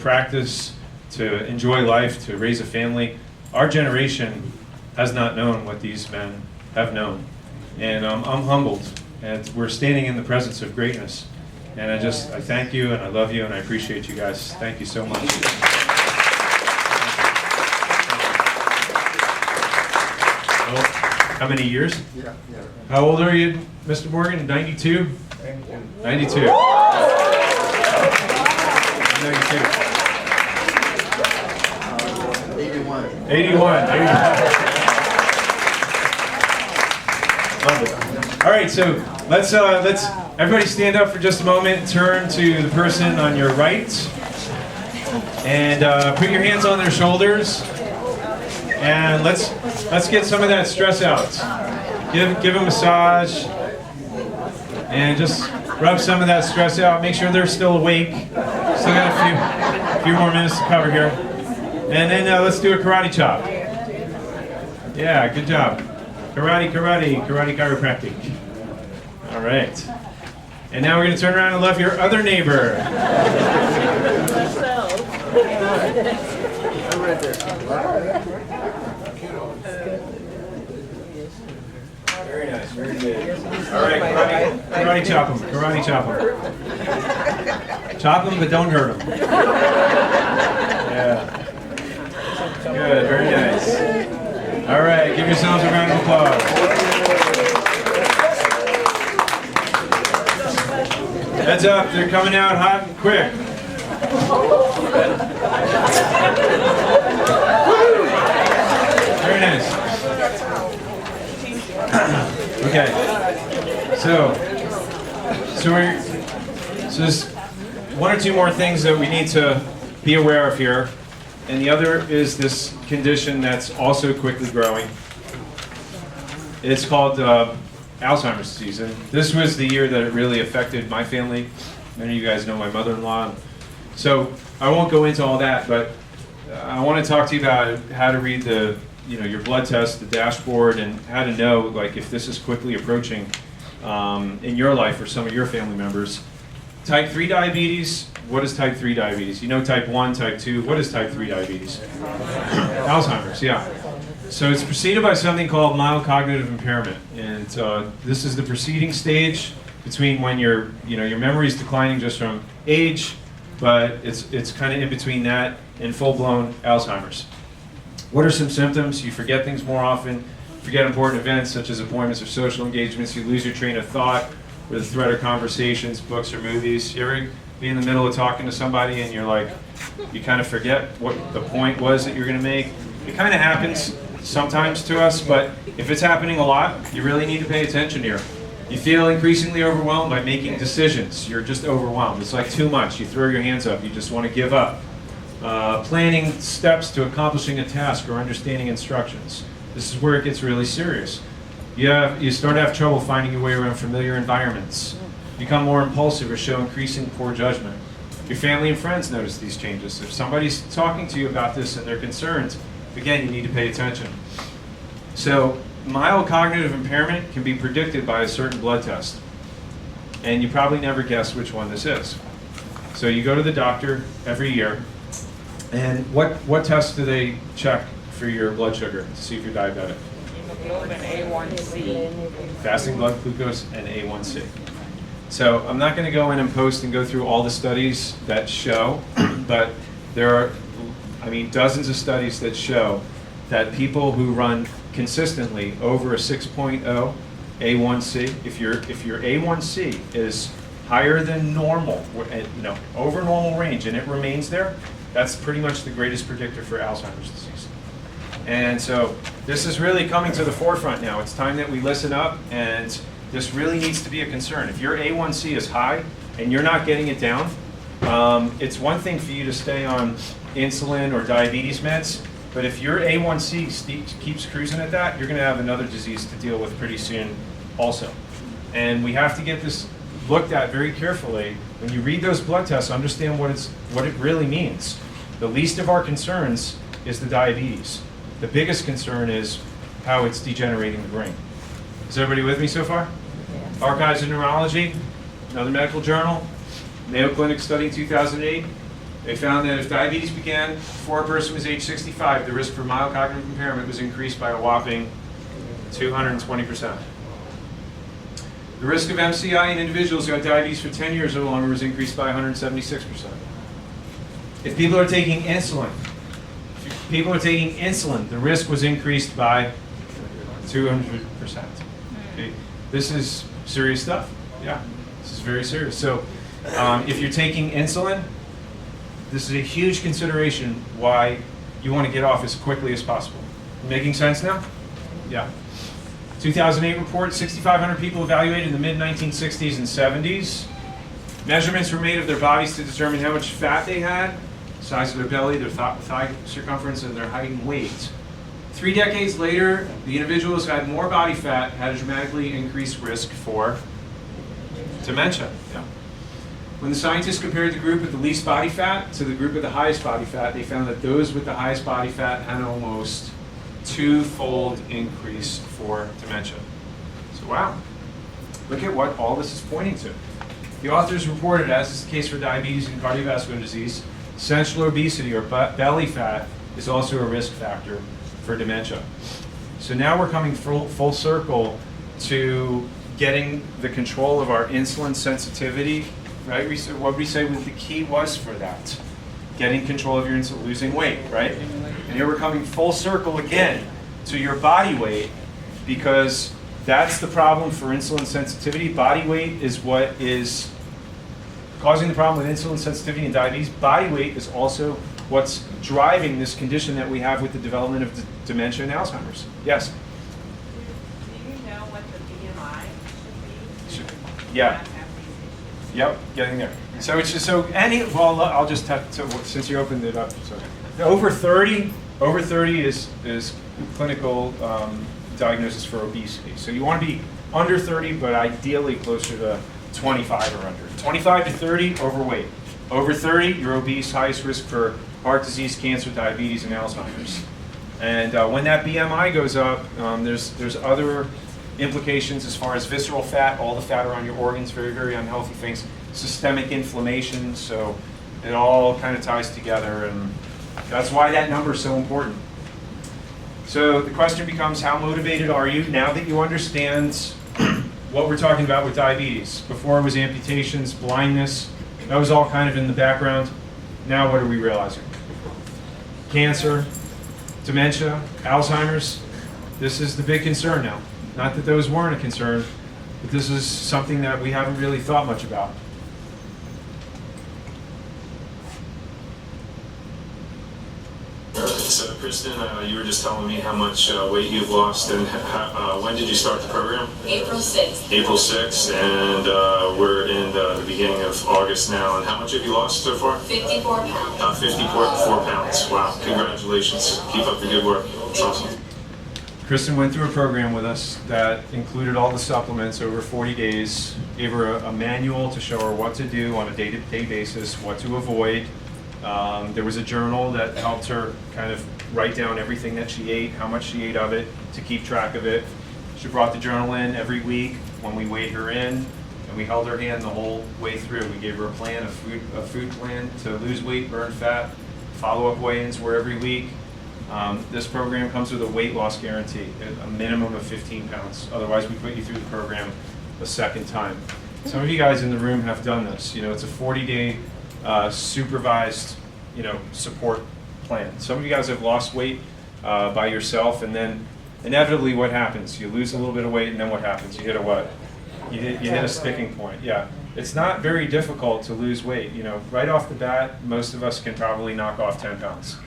practice, to enjoy life, to raise a family. Our generation has not known what these men have known. And I'm humbled, and we're standing in the presence of greatness. And I thank you, and I love you, and I appreciate you guys. Thank you so much. Well, how many years?
Yeah.
How old are you, Mr. Morgan? 92? 92. 92.
81.
81. Love it. All right, so let's everybody stand up for just a moment and turn to the person on your right, and put your hands on their shoulders, and let's get some of that stress out. Give a massage, and just rub some of that stress out. Make sure they're still awake. Still got a few more minutes to cover here, and then let's do a karate chop. Yeah, good job. Karate chiropractic. All right. And now we're going to turn around and love your other neighbor. Very nice, very good. All right, karate chop him, karate chop him. Chop him, but don't hurt him. Yeah. Good, very nice. All right, give yourselves a round of applause. Heads up, they're coming out hot and quick. Very nice. Okay. So there's one or two more things that we need to be aware of here. And the other is this condition that's also quickly growing. It's called Alzheimer's disease. And this was the year that it really affected my family. Many of you guys know my mother-in-law. So I won't go into all that, but I want to talk to you about how to read your blood test, the dashboard, and how to know like if this is quickly approaching in your life or some of your family members. Type 3 diabetes. What is type 3 diabetes? You know type 1, type 2. What is type 3 diabetes? Alzheimer's, yeah. So it's preceded by something called mild cognitive impairment. And this is the preceding stage between when your memory is declining just from age, but it's kind of in between that and full-blown Alzheimer's. What are some symptoms? You forget things more often, forget important events such as appointments or social engagements, you lose your train of thought with a thread of conversations, books or movies. You ever be in the middle of talking to somebody and you kind of forget what the point was that you're going to make? It kind of happens sometimes to us, but if it's happening a lot, you really need to pay attention here. You feel increasingly overwhelmed by making decisions. You're just overwhelmed. It's like too much. You throw your hands up. You just want to give up. Planning steps to accomplishing a task or understanding instructions. This is where it gets really serious. You start to have trouble finding your way around familiar environments. Become more impulsive or show increasing poor judgment. Your family and friends notice these changes. If somebody's talking to you about this and they're concerned, again, you need to pay attention. So, mild cognitive impairment can be predicted by a certain blood test. And you probably never guess which one this is. So you go to the doctor every year, and what tests do they check for your blood sugar to see if you're diabetic?
Hemoglobin A1C.
Fasting blood glucose and A1C. So I'm not going to go in and post and go through all the studies that show, but there are, dozens of studies that show that people who run consistently over a 6.0 A1C, if your A1C is higher than normal, over normal range, and it remains there, that's pretty much the greatest predictor for Alzheimer's disease. And so this is really coming to the forefront now. It's time that we listen up, and this really needs to be a concern. If your A1C is high and you're not getting it down, it's one thing for you to stay on insulin or diabetes meds, but if your A1C keeps cruising at that, you're going to have another disease to deal with pretty soon also. And we have to get this looked at very carefully. When you read those blood tests, understand what it really means. The least of our concerns is the diabetes. The biggest concern is how it's degenerating the brain. Is everybody with me so far?
Yes.
Archives of Neurology, another medical journal, Mayo Clinic study in 2008. They found that if diabetes began before a person was age 65, the risk for mild cognitive impairment was increased by a whopping 220%. The risk of MCI in individuals who had diabetes for 10 years or longer was increased by 176%. If people are taking insulin, the risk was increased by 200%. Okay? This is serious stuff. Yeah, this is very serious. So if you're taking insulin, this is a huge consideration why you want to get off as quickly as possible. Making sense now? Yeah. 2008 report, 6,500 people evaluated in the mid-1960s and 70s. Measurements were made of their bodies to determine how much fat they had, size of their belly, their thigh circumference, and their height and weight. 3 decades later, the individuals who had more body fat had a dramatically increased risk for dementia. Yeah. When the scientists compared the group with the least body fat to the group with the highest body fat, they found that those with the highest body fat had almost 2-fold increase for dementia. So wow, look at what all this is pointing to. The authors reported, as is the case for diabetes and cardiovascular disease, essential obesity or belly fat is also a risk factor for dementia. So now we're coming full circle to getting the control of our insulin sensitivity, right? What we say the key was for that. Getting control of your insulin, losing weight, right? And here we're coming full circle again to your body weight, because that's the problem for insulin sensitivity. Body weight is what is causing the problem with insulin sensitivity and diabetes. Body weight is also what's driving this condition that we have with the development of dementia and Alzheimer's. Yes?
Do you know what the BMI should be?
Yeah. Yep, getting there. So it's just I'll just have to, since you opened it up. So over 30 is clinical diagnosis for obesity. So you want to be under 30, but ideally closer to 25 or under. 25 to 30, overweight. Over 30, you're obese, highest risk for heart disease, cancer, diabetes, and Alzheimer's. And when that BMI goes up, there's other implications as far as visceral fat, all the fat around your organs, very, very unhealthy things. Systemic inflammation, so it all kind of ties together, and that's why that number is so important. So the question becomes, how motivated are you now that you understand what we're talking about with diabetes? Before it was amputations, blindness, that was all kind of in the background. Now what are we realizing? Cancer, dementia, Alzheimer's, this is the big concern now. Not that those weren't a concern, but this is something that we haven't really thought much about.
So, Kristen, you were just telling me how much weight you've lost, and when did you start the program?
April 6th.
April 6th, and we're in the beginning of August now. And how much have you lost so far?
54 pounds.
54 pounds. Wow, congratulations. Keep up the good work. It's awesome.
Kristen went through a program with us that included all the supplements over 40 days, gave her a manual to show her what to do on a day-to-day basis, what to avoid. There was a journal that helped her kind of write down everything that she ate, how much she ate of it, to keep track of it. She brought the journal in every week when we weighed her in, and we held her hand the whole way through. We gave her a plan, a food plan to lose weight, burn fat. Follow-up weigh-ins were every week. This program comes with a weight loss guarantee, a minimum of 15 pounds. Otherwise, we put you through the program a second time. Some of you guys in the room have done this. It's a 40-day supervised, support plan. Some of you guys have lost weight by yourself, and then inevitably what happens? You lose a little bit of weight, and then what happens? You hit a what? You hit a sticking point. Yeah. It's not very difficult to lose weight. Right off the bat, most of us can probably knock off 10 pounds.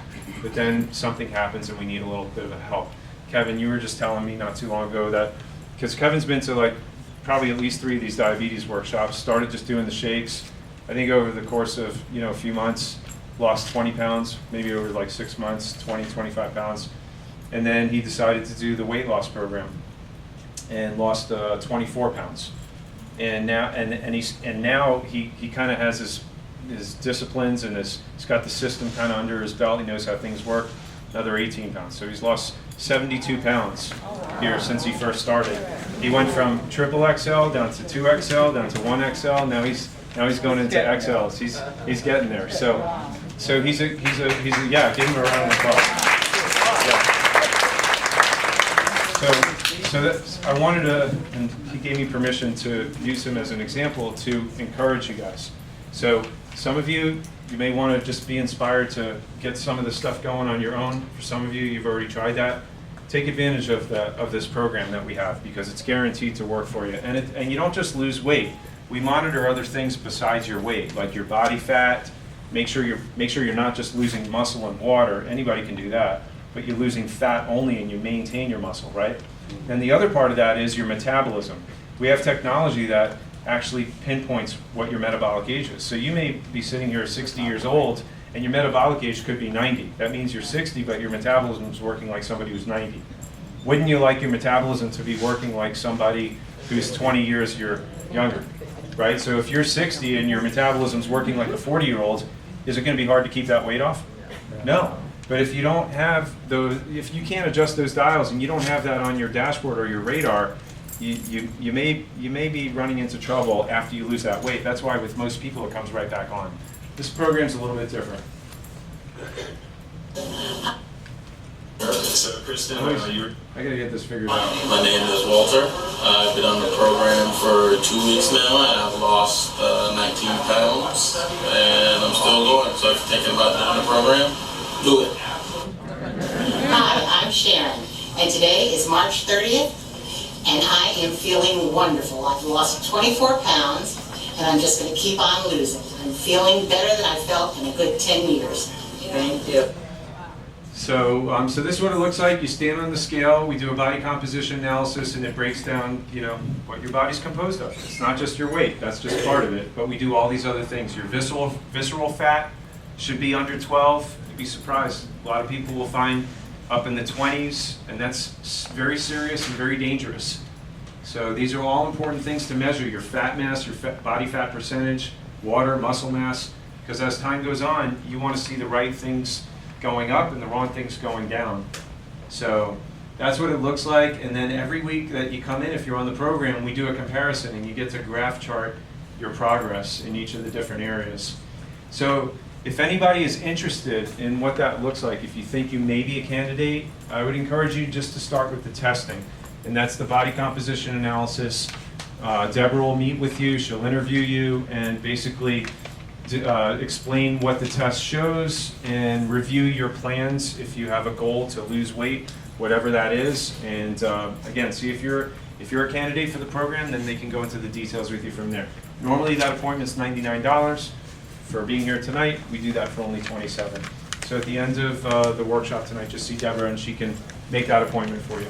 But then something happens and we need a little bit of help. Kevin, you were just telling me not too long ago that, because Kevin's been to probably at least 3 of these diabetes workshops, started just doing the shakes. I think over the course of a few months, lost 20 pounds, maybe over 6 months, 20, 25 pounds. And then he decided to do the weight loss program and lost 24 pounds. and now he kind of has his disciplines, and he's got the system kind of under his belt. He knows how things work. Another 18 pounds. So he's lost 72 pounds here since he first started. He went from triple XL down to 2XL down to 1XL. Now he's going into XLs. He's getting there. So he's a yeah. Give him a round of applause. Yeah. So that's, I wanted to, and he gave me permission to use him as an example to encourage you guys. So some of you may want to just be inspired to get some of this stuff going on your own. For some of you, you've already tried that. Take advantage of this program that we have, because it's guaranteed to work for you. And you don't just lose weight. We monitor other things besides your weight, like your body fat. Make sure you're not just losing muscle and water. Anybody can do that, but you're losing fat only, and you maintain your muscle, right? And the other part of that is your metabolism. We have technology that actually pinpoints what your metabolic age is. So you may be sitting here 60 years old, and your metabolic age could be 90. That means you're 60, but your metabolism is working like somebody who's 90. Wouldn't you like your metabolism to be working like somebody who's 20 years younger, right? So if you're 60 and your metabolism's working like a 40-year-old, is it going to be hard to keep that weight off? No. But if you don't have those, if you can't adjust those dials and you don't have that on your dashboard or your radar, you may be running into trouble after you lose that weight. That's why with most people it comes right back on. This program's a little bit different.
So, Kristen,
I gotta get this figured out.
My name is Walter. I've been on the program for 2 weeks now, and I've lost 19 pounds, and I'm still going. So if you're thinking about doing the program, do it.
Hi, I'm Sharon, and today is March 30th, and I am feeling wonderful. I've lost 24 pounds, and I'm just going to keep on losing. I'm feeling better than I felt in a good 10 years. Thank you.
So, so this is what it looks like. You stand on the scale, we do a body composition analysis, and it breaks down, what your body's composed of. It's not just your weight, that's just part of it, but we do all these other things. Your visceral fat should be under 12. You'd be surprised. A lot of people will find up in the 20s, and that's very serious and very dangerous. So these are all important things to measure: your fat mass, your body fat percentage, water, muscle mass, because as time goes on, you want to see the right things going up and the wrong things going down. So that's what it looks like. And then every week that you come in, if you're on the program, we do a comparison, and you get to graph chart your progress in each of the different areas. So if anybody is interested in what that looks like, if you think you may be a candidate, I would encourage you just to start with the testing. And that's the body composition analysis. Deborah will meet with you, she'll interview you, and basically explain what the test shows and review your plans if you have a goal to lose weight, whatever that is. And again, see if you're a candidate for the program, then they can go into the details with you from there. Normally that appointment's $99. For being here tonight, we do that for only $27. So at the end of the workshop tonight, just see Deborah and she can make that appointment for you.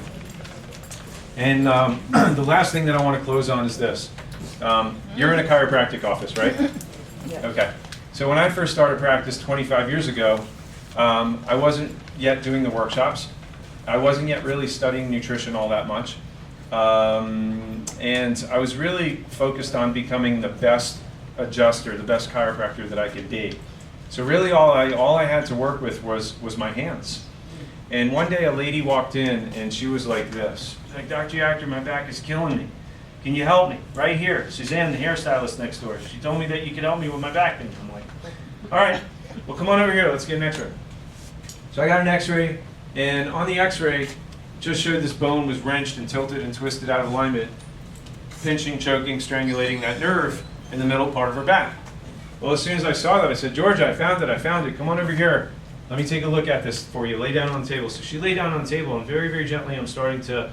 And the last thing that I want to close on is this. You're in a chiropractic office, right? Okay. So when I first started practice 25 years ago, I wasn't yet doing the workshops. I wasn't yet really studying nutrition all that much. And I was really focused on becoming the best adjuster, the best chiropractor that I could be. So really all I had to work with was my hands. And one day a lady walked in and she was like this. She's like, "Dr. Yachter, my back is killing me. Can you help me?" Right here, Suzanne, the hairstylist next door. She told me that you could help me with my back pain. I'm like, all right, well come on over here, let's get an x-ray. So I got an x-ray, and on the x-ray, just showed this bone was wrenched and tilted and twisted out of alignment, pinching, choking, strangulating that nerve in the middle part of her back. Well, as soon as I saw that, I said, "Georgia, I found it. Come on over here. Let me take a look at this for you. Lay down on the table." So she lay down on the table, and very, very gently, I'm starting to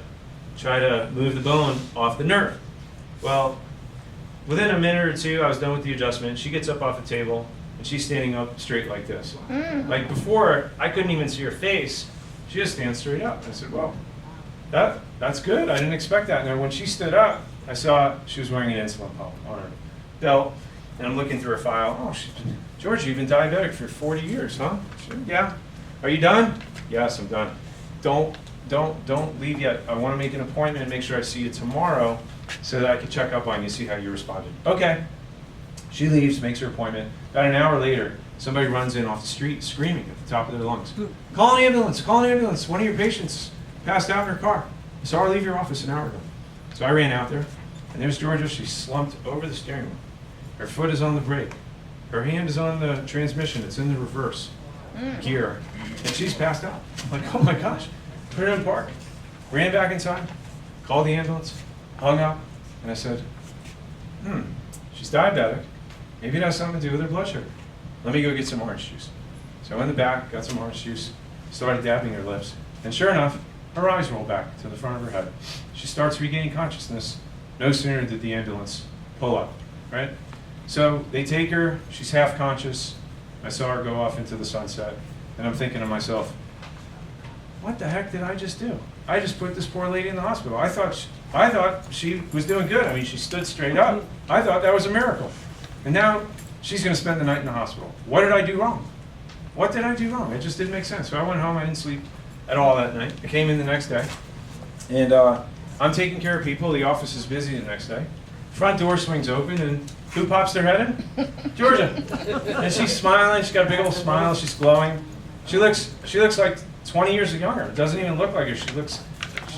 try to move the bone off the nerve. Well, within a minute or two, I was done with the adjustment. She gets up off the table, and she's standing up straight like this. Like before, I couldn't even see her face. She just stands straight up. I said, "Well, that's good. I didn't expect that." And then when she stood up, I saw she was wearing an insulin pump on her belt, and I'm looking through her file. "Oh, George, you've been diabetic for 40 years, huh?" Said, "Yeah." "Are you done?" "Yes, I'm done." Don't leave yet. I want to make an appointment and make sure I see you tomorrow so that I could check up on you, see how you responded. Okay. She leaves, makes her appointment. About an hour later, somebody runs in off the street screaming at the top of their lungs. Call an ambulance, call an ambulance. One of your patients passed out in her car. I saw her leave your office an hour ago. So I ran out there, and there's Georgia. She's slumped over the steering wheel. Her foot is on the brake. Her hand is on the transmission. It's in the reverse gear. And she's passed out. I'm like, oh my gosh. Put her in park. Ran back inside, called the ambulance, hung up, and I said, she's diabetic. Maybe it has something to do with her blood sugar. Let me go get some orange juice. So I went in the back, got some orange juice, started dabbing her lips. And sure enough, her eyes roll back to the front of her head. She starts regaining consciousness. No sooner did the ambulance pull up, right? So they take her, she's half conscious. I saw her go off into the sunset. And I'm thinking to myself, what the heck did I just do? I just put this poor lady in the hospital. I thought she was doing good. I mean, she stood straight up. I thought that was a miracle. And now she's going to spend the night in the hospital. What did I do wrong? What did I do wrong? It just didn't make sense. So I went home. I didn't sleep at all that night. I came in the next day. And I'm taking care of people. The office is busy the next day. Front door swings open, and who pops their head in? Georgia. And she's smiling. She's got a big old smile. She's glowing. She looks like 20 years younger. It doesn't even look like her. She's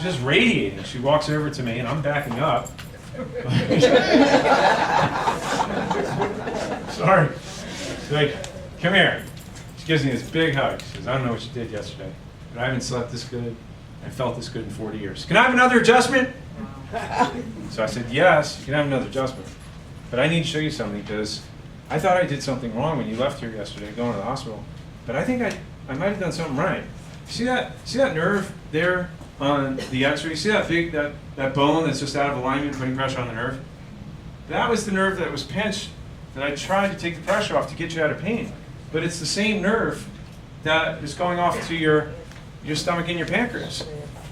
just radiating. She walks over to me, and I'm backing up. Sorry. She's like, come here. She gives me this big hug. She says, I don't know what you did yesterday, but I haven't slept this good and felt this good in 40 years. Can I have another adjustment? So I said, yes, you can have another adjustment. But I need to show you something, because I thought I did something wrong when you left here yesterday going to the hospital. But I think I might have done something right. See that nerve there on the x-ray? See that big, that bone that's just out of alignment, putting pressure on the nerve? That was the nerve that was pinched, that I tried to take the pressure off to get you out of pain. But it's the same nerve that is going off to your stomach and your pancreas.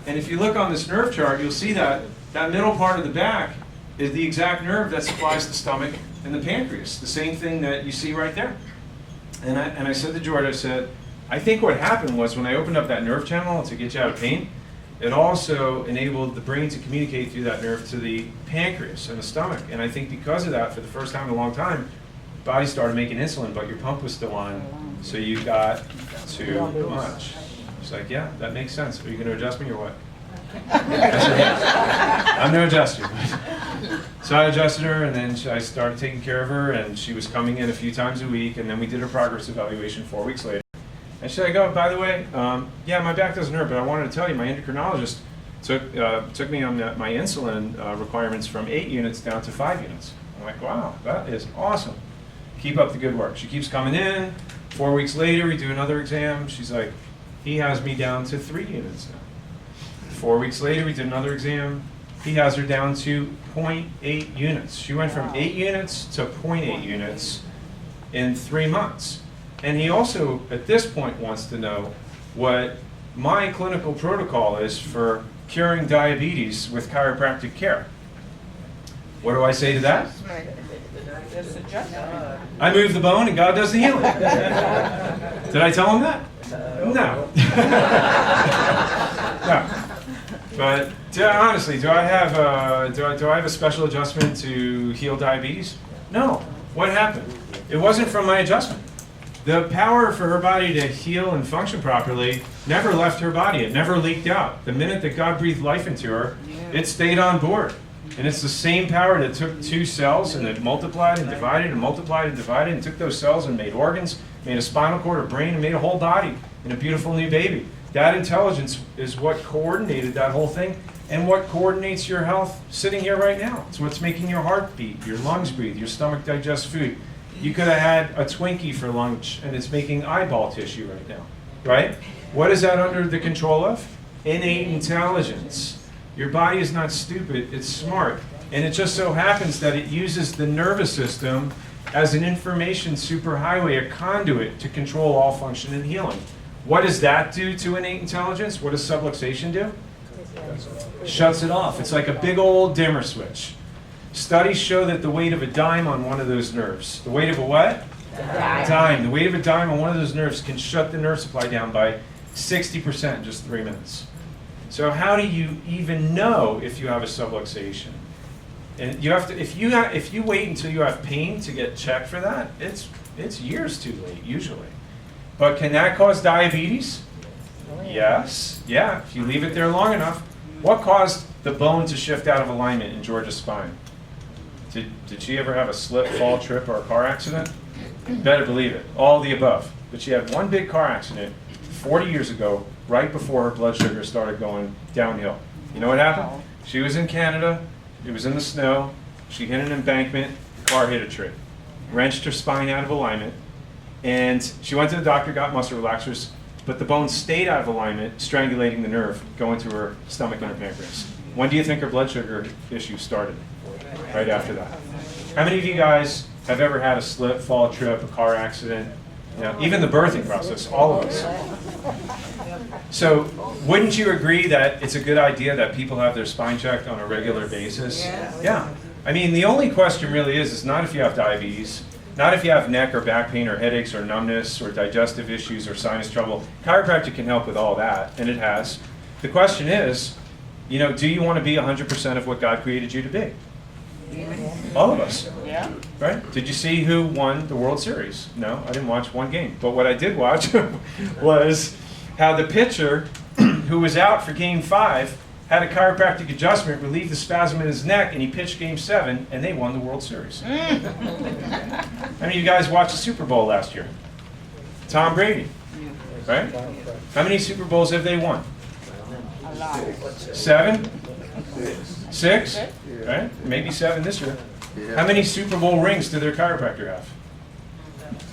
And if you look on this nerve chart, you'll see that middle part of the back is the exact nerve that supplies the stomach and the pancreas, the same thing that you see right there. And I said to George, I said, I think what happened was when I opened up that nerve channel to get you out of pain, it also enabled the brain to communicate through that nerve to the pancreas and the stomach. And I think because of that, for the first time in a long time, the body started making insulin, but your pump was still on, so you got too much. She's like, yeah, that makes sense. Are you going to adjust me or what? I said, yeah. I'm no adjuster. So I adjusted her, and then I started taking care of her, and she was coming in a few times a week, and then we did a progress evaluation 4 weeks later. And she's like, oh, by the way, yeah, my back doesn't hurt, but I wanted to tell you, my endocrinologist took me on my insulin requirements from 8 units down to 5 units. I'm like, wow, that is awesome. Keep up the good work. She keeps coming in. 4 weeks later, we do another exam. She's like, he has me down to 3 units now. 4 weeks later, we did another exam. He has her down to 0.8 units. She went from 8 units to 0.8 units in 3 months. And he also, at this point, wants to know what my clinical protocol is for curing diabetes with chiropractic care. What do I say to that? I move the bone and God does the healing. Did I tell him that? No. No. But honestly, do I have a special adjustment to heal diabetes? No. What happened? It wasn't from my adjustment. The power for her body to heal and function properly never left her body. It never leaked out. The minute that God breathed life into her, it stayed on board. And it's the same power that took 2 cells and it multiplied and divided and multiplied and divided and took those cells and made organs, made a spinal cord, a brain, and made a whole body and a beautiful new baby. That intelligence is what coordinated that whole thing and what coordinates your health sitting here right now. It's what's making your heart beat, your lungs breathe, your stomach digest food. You could have had a Twinkie for lunch and it's making eyeball tissue right now, right? What is that under the control of? Innate intelligence. Your body is not stupid, it's smart. And it just so happens that it uses the nervous system as an information superhighway, a conduit to control all function and healing. What does that do to innate intelligence? What does subluxation do? Shuts it off. It's like a big old dimmer switch. Studies show that the weight of a dime on one of those nerves, the weight of a what? A dime. The weight of a dime on one of those nerves can shut the nerve supply down by 60% in just 3 minutes. So how do you even know if you have a subluxation? And you have to, if you wait until you have pain to get checked for that, it's years too late usually. But can that cause diabetes? Yes. Yeah, if you leave it there long enough. What caused the bone to shift out of alignment in Georgia's spine? Did she ever have a slip, fall, trip, or a car accident? You better believe it. All of the above. But she had one big car accident 40 years ago, right before her blood sugar started going downhill. You know what happened? She was in Canada. It was in the snow. She hit an embankment. The car hit a tree. Wrenched her spine out of alignment. And she went to the doctor, got muscle relaxers, but the bone stayed out of alignment, strangulating the nerve going to her stomach and her pancreas. When do you think her blood sugar issue started? Right after that. How many of you guys have ever had a slip, fall, trip, a car accident? You know, even the birthing process, all of us. So wouldn't you agree that it's a good idea that people have their spine checked on a regular basis? Yeah. I mean, the only question really is not if you have diabetes, not if you have neck or back pain or headaches or numbness or digestive issues or sinus trouble. Chiropractic can help with all that, and it has. The question is, you know, do you want to be 100% of what God created you to be? All of us.
Yeah.
Right? Did you see who won the World Series? No, I didn't watch one game. But what I did watch was how the pitcher who was out for Game 5 had a chiropractic adjustment, relieved the spasm in his neck, and he pitched Game 7, and they won the World Series. How many of you guys watched the Super Bowl last year? Tom Brady. Right? How many Super Bowls have they won?
A lot.
7? 6? Right? Maybe 7 this year. How many Super Bowl rings did their chiropractor have?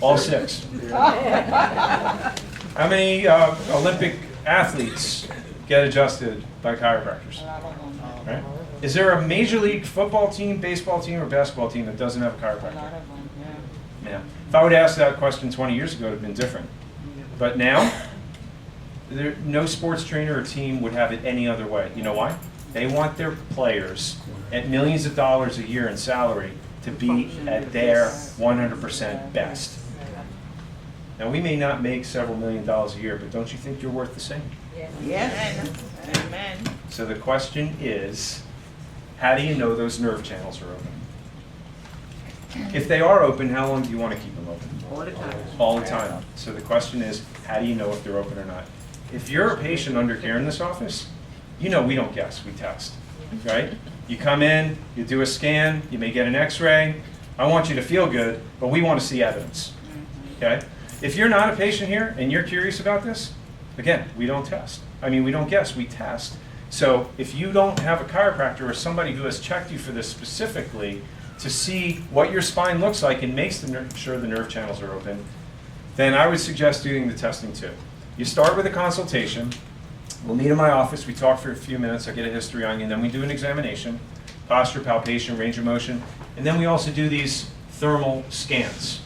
All 6. How many Olympic athletes get adjusted by chiropractors? Right? Is there a major league football team, baseball team, or basketball team that doesn't have a chiropractor? Yeah. If I would ask that question 20 years ago, it would have been different. But now, no sports trainer or team would have it any other way. You know why? They want their players at millions of dollars a year in salary to be at their 100% best. Now, we may not make several $1 million a year, but don't you think you're worth the same?
Yes. Amen.
So the question is, how do you know those nerve channels are open? If they are open, how long do you want to keep them open?
All the time.
All the time. So the question is, how do you know if they're open or not? If you're a patient under care in this office, you know we don't guess, we test, right? You come in, you do a scan, you may get an x-ray. I want you to feel good, but we want to see evidence, okay? If you're not a patient here and you're curious about this, again, we don't test. I mean, we don't guess, we test. So if you don't have a chiropractor or somebody who has checked you for this specifically to see what your spine looks like and makes sure the nerve channels are open, then I would suggest doing the testing too. You start with a consultation. We'll meet in my office, we talk for a few minutes, I get a history on you, and then we do an examination, posture, palpation, range of motion, and then we also do these thermal scans.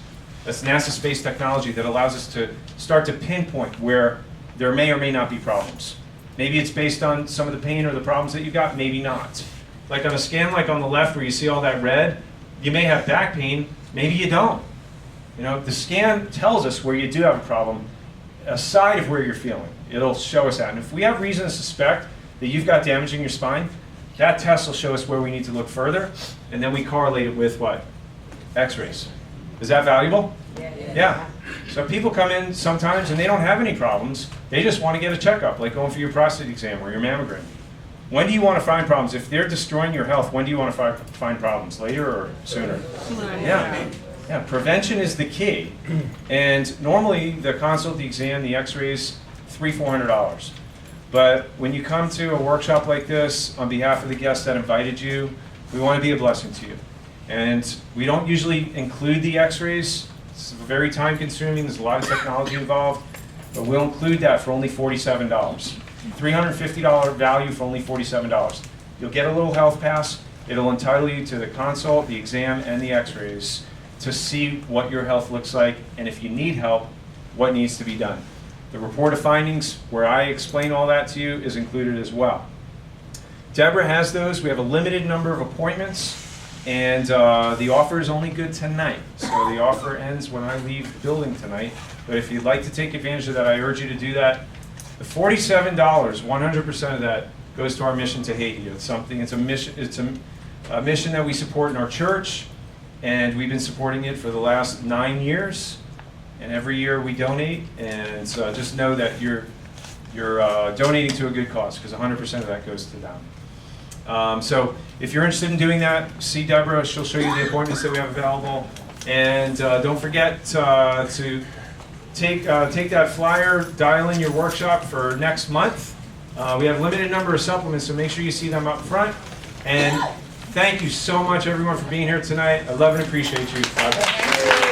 That's NASA space technology that allows us to start to pinpoint where there may or may not be problems. Maybe it's based on some of the pain or the problems that you got, maybe not. Like on a scan like on the left where you see all that red, you may have back pain, maybe you don't. You know, the scan tells us where you do have a problem, aside of where you're feeling. It'll show us that. And if we have reason to suspect that you've got damage in your spine, that test will show us where we need to look further, and then we correlate it with what? X-rays. Is that valuable? Yeah. So people come in sometimes and they don't have any problems. They just want to get a checkup, like going for your prostate exam or your mammogram. When do you want to find problems? If they're destroying your health, when do you want to find problems? Later or sooner? Yeah. Yeah, prevention is the key. And normally the consult, the exam, the x-rays, $300-400. But when you come to a workshop like this, on behalf of the guests that invited you, we want to be a blessing to you. And we don't usually include the x-rays. It's very time consuming, there's a lot of technology involved, but we'll include that for only $47. $350 value for only $47. You'll get a little health pass. It'll entitle you to the consult, the exam, and the x-rays to see what your health looks like, and if you need help, what needs to be done. The report of findings, where I explain all that to you, is included as well. Deborah has those. We have a limited number of appointments, and the offer is only good tonight. So the offer ends when I leave the building tonight. But if you'd like to take advantage of that, I urge you to do that. The $47, 100% of that goes to our mission to Haiti. It's something. It's a mission. It's a mission that we support in our church, and we've been supporting it for the last 9 years. And every year we donate, and so just know that you're donating to a good cause, because 100% of that goes to them. So if you're interested in doing that, see Deborah. She'll show you the appointments that we have available. And don't forget to take that flyer, dial in your workshop for next month. We have a limited number of supplements, so make sure you see them up front. And thank you so much, everyone, for being here tonight. I love and appreciate you.